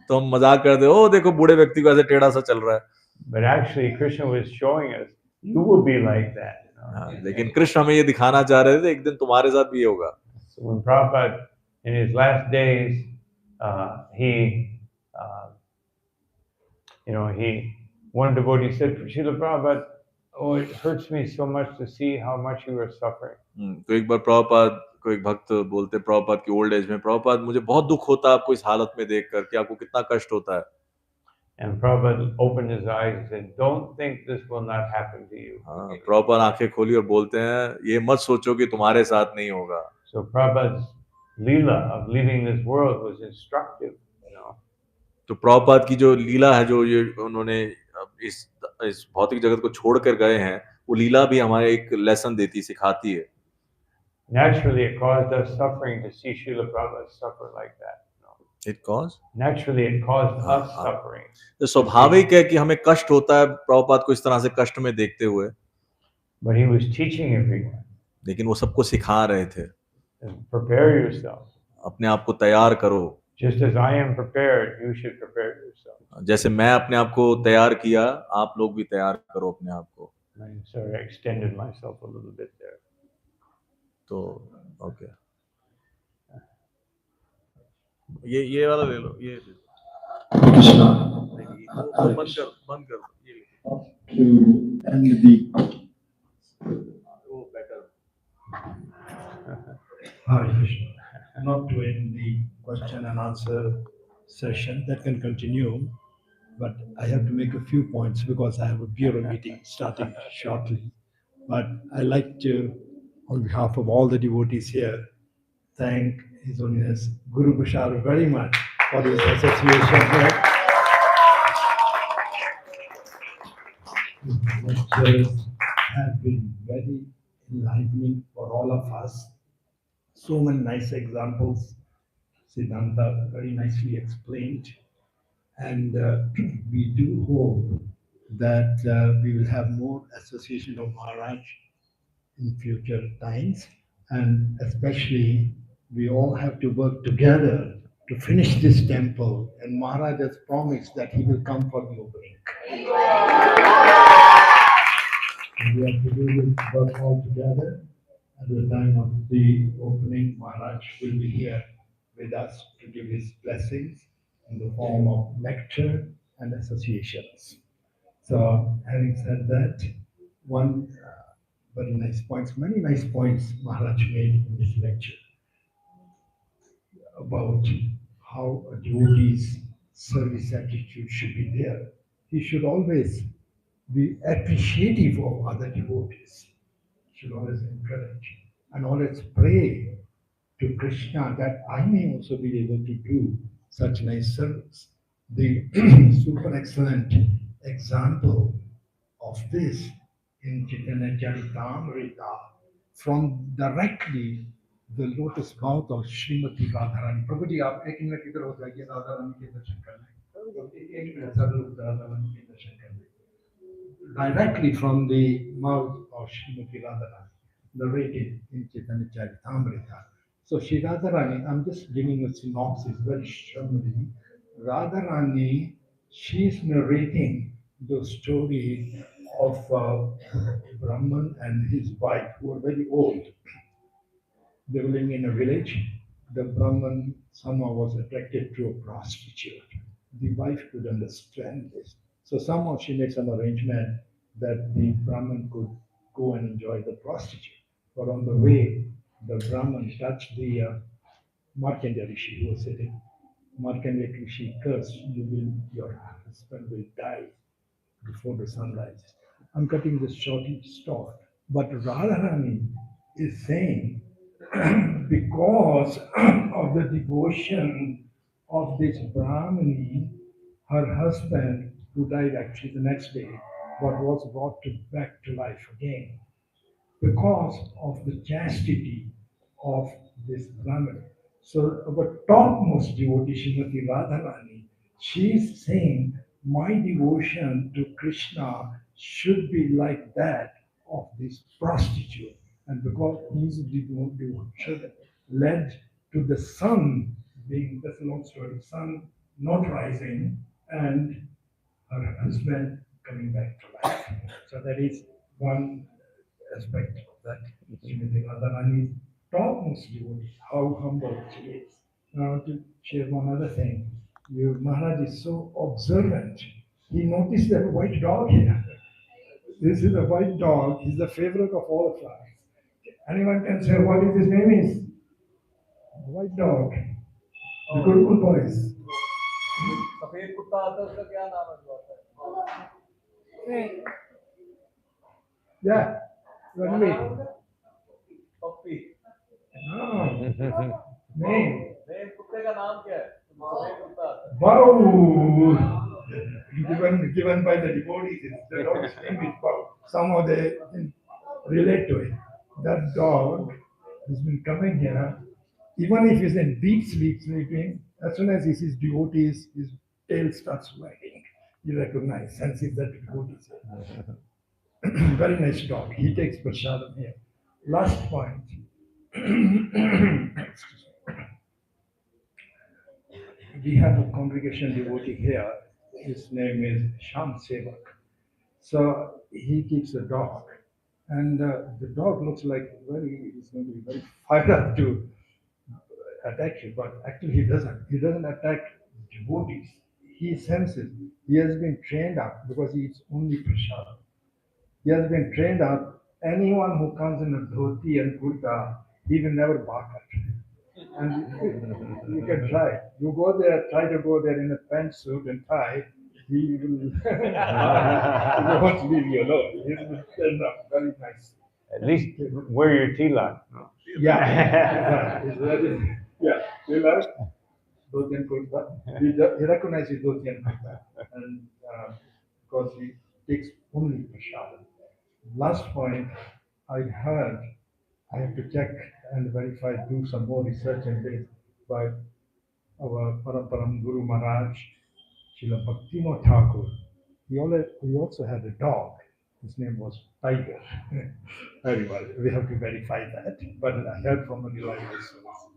तो हम मजाक करते, ओ देखो बूढ़े व्यक्ति को ऐसे टेढ़ा सा चल रहा है। But actually, Krishna was showing us, you will be like that. लेकिन कृष्ण हमें ये दिखाना चाह रहे थे एक दिन तुम्हारे साथ भी ये होगा। So when Prabhupada, in his last days, one devotee said, Srila Prabhupada, oh, it hurts me so much to see how much you are suffering. तो एक बार प्रभुपाद को एक भक्त बोलते प्रभुपाद की ओल्ड एज में, प्रभुपाद मुझे बहुत दुख होता है आपको इस हालत में देखकर कि आपको कितना कष्ट होता है। And Prabhupada opened his eyes and said, don't think this will not happen to you. Prabhupada आंखें खोली और बोलते हैं ये मत सोचो कि तुम्हारे साथ नहीं होगा। So Prabhupada's leela of leaving this world was instructive. तो प्रभुपाद की जो लीला है जो ये उन्होंने इस भौतिक जगत को छोड़कर गए हैं वो लीला भी हमारे एक लेसन देती सिखाती है। Naturally, it caused us suffering to see Srila Prabhupada suffer like that. It caused? Naturally, it caused us suffering. तो स्वाभाविक है कि हमें कष्ट होता है प्रभुपाद को इस तरह से कष्ट में देखते हुए। But he was teaching everyone. लेकिन वो सबको सिखा रहे थे। Prepare yourself. अपने आप को तैयार करो। Just as I am prepared, you should prepare yourself. जैसे मैं अपने आप को तैयार किया, आप लोग भी तैयार करो अपने आप को। I'm sorry, I extended myself a little bit there. तो ओके, ये वाला ले लो, ये Krishna. बंद कर ये To end the वो better. Hare Krishna. Not to end the question and answer session, that can continue, but I have to make a few points because I have a bureau meeting starting shortly. But I like to, on behalf of all the devotees here, thank His Holiness Guru Bashar very much for this association here. The lectures have been very enlightening for all of us. So many nice examples. Siddhanta very nicely explained. And we do hope that we will have more association of Maharaj in future times. And especially, we all have to work together to finish this temple. And Maharaj has promised that he will come for the opening. And we have to do this work all together. At the time of the opening, Maharaj will be here with us to give his blessings in the form of lecture and associations. So, having said that, one Very nice points. Many nice points Maharaj made in this lecture about how a devotee's service attitude should be there. He should always be appreciative of other devotees. Should always encourage and always pray to Krishna that I may also be able to do such nice service. The super excellent example of this in Chaitanya Charitamrita from directly the lotus mouth of Srimati Radharani. प्रभु जी आप एक minute इधर हो जाइए राधा रानी के दर्शन करने एक minute सब लोग राधा रानी के दर्शन करने directly from the mouth of Srimati Radharani, narrated in Chaitanya Charitamrita. So Shri Radharani, I'm just giving a synopsis very shortly. Radharani, she's narrating the story of Brahman and his wife, who were very old. They were living in a village. The Brahman somehow was attracted to a prostitute. The wife could understand this. So somehow she made some arrangement that the Brahman could go and enjoy the prostitute. But on the way, the Brahman touched the Markandeya Rishi who was sitting. Markandeya Rishi cursed, your husband will die before the sun rises. I'm cutting this short but Radharani is saying because of the devotion of this Brahmani, her husband, who died actually the next day, but was brought back to life again, because of the chastity of this Brahman. So our topmost devotee, Srimati Radharani, she is saying, my devotion to Krishna should be like that of this prostitute. And because his devotion led to the sun being, that's a long story, sun not rising and her husband coming back to life. So that is one aspect of that. Srimati Radharani's topmost devotee, how humble she is. I want to share one other thing. Maharaj is so observant. He noticed that white dog here. This is a white dog. He's the favorite of all of us. Anyone can say what is his name is? White dog. The Gurukul boys. सफेद कुत्ता आता है उसका क्या नाम है? Yeah. What do you mean? Pappi. No. Name. कुत्ते का नाम क्या है? सफेद कुत्ता आता है। Wow. Given by the devotees, the dog's name is Wow. Somehow they relate to it. That dog has been coming here, even if he's in deep sleep sleeping, as soon as he sees devotees, his tail starts wagging. You recognize, senses that devotees. Very nice dog. He takes prasadam here. Last point. We have a congregation devotee here. His name is Sham Sevak. So he keeps a dog. And the dog looks like he's going to be very fired up to attack you, but actually he doesn't. He doesn't attack devotees. He senses. He has been trained up because he eats only prasad. He has been trained up. Anyone who comes in a dhoti and kurta, he will never bark at you. And you can try. You go there, try to go there in a pantsuit and tie. He will he won't leave you alone. He will stand up. Very nice. At least wear your tilak. No? Yeah. Yeah. Tilak, dhoti and kurta. He recognizes dhoti and kurta. And because he takes only prasad. Last point, I heard, I have to check and verify, do some more research and this by our Paramparam Guru Maharaj, Srila Bhaktivinoda Thakur. He also had a dog. His name was Tiger. Very well. We have to verify that, but I heard from a reliable source.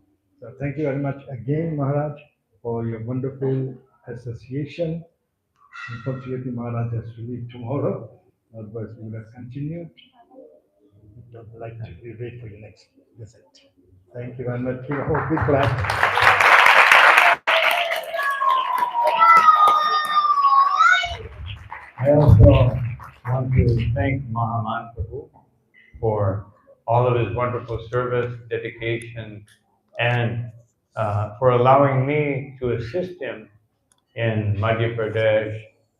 So thank you very much again, Maharaj, for your wonderful association. Unfortunately, Maharaj has to leave tomorrow. Otherwise, we will have continued. I'd like to wait for your next visit. Thank you very much. Oh, big clap. I also want to thank Mahaman Prabhu for all of his wonderful service, dedication, and for allowing me to assist him in Madhya Pradesh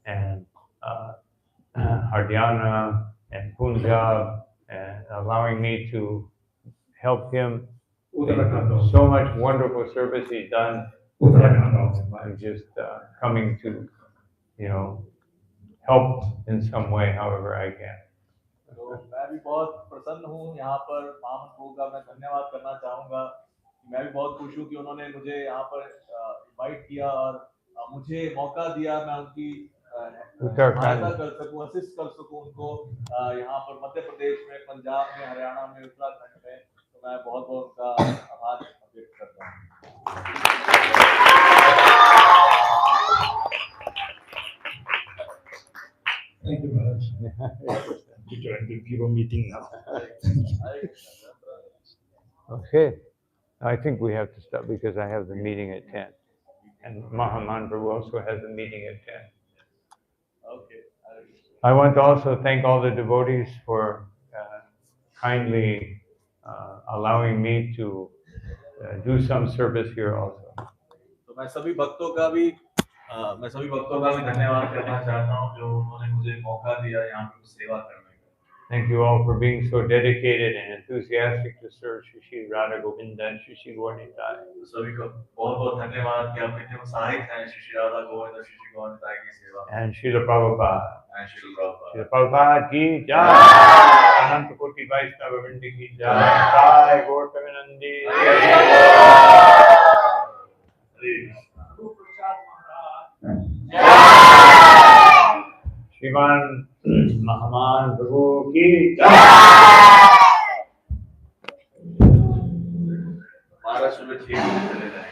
and Haryana and Punjab, and allowing me to help him. So much wonderful service he's done. I'm just coming to, help in some way, however I can. तो मैं भी बहुत प्रसन्न हूँ यहाँ पर महामन प्रभु का मैं धन्यवाद करना चाहूँगा। मैं भी बहुत खुश हूँ कि उन्होंने मुझे यहाँ पर इनवाइट किया और मुझे मौका दिया मैं उनकी सहायता कर सकूँ, असिस्ट कर सकूँ उनको यहाँ पर मध्य प्रदेश में, पंजाब में, हरियाणा में, उत्तराखंड में। तो मैं बहुत बहुत उनका आभार व्यक्त करता हूँ। Thank you, Maharaj. We join the bureau meeting now. Okay, I think we have to stop because I have the meeting at 10. And Mahaman Prabhu also has a meeting at 10. Okay. I want to also thank all the devotees for kindly allowing me to do some service here also. तो मैं सभी भक्तों का भी धन्यवाद करना चाहता हूँ जो उन्होंने मुझे मौका दिया यहाँ पे सेवा करने का। Thank you all for being so dedicated and enthusiastic to serve Shri Radha Govinda and Shri Gaurnitai. सभी को बहुत बहुत धन्यवाद कि आप इतने उत्साहित हैं श्री राधा गोविंद और श्री गौरनिताई की सेवा में। And Srila Prabhupada. And Srila Prabhupada. Srila Prabhupada ki jai. Ananta Koti Vaishnava Vrinda ki jai. Jai Gaur Premanandi. Shriman Mahaman Prabhu ki jai. Maharashtra में 6 दिन चले जाएंगे।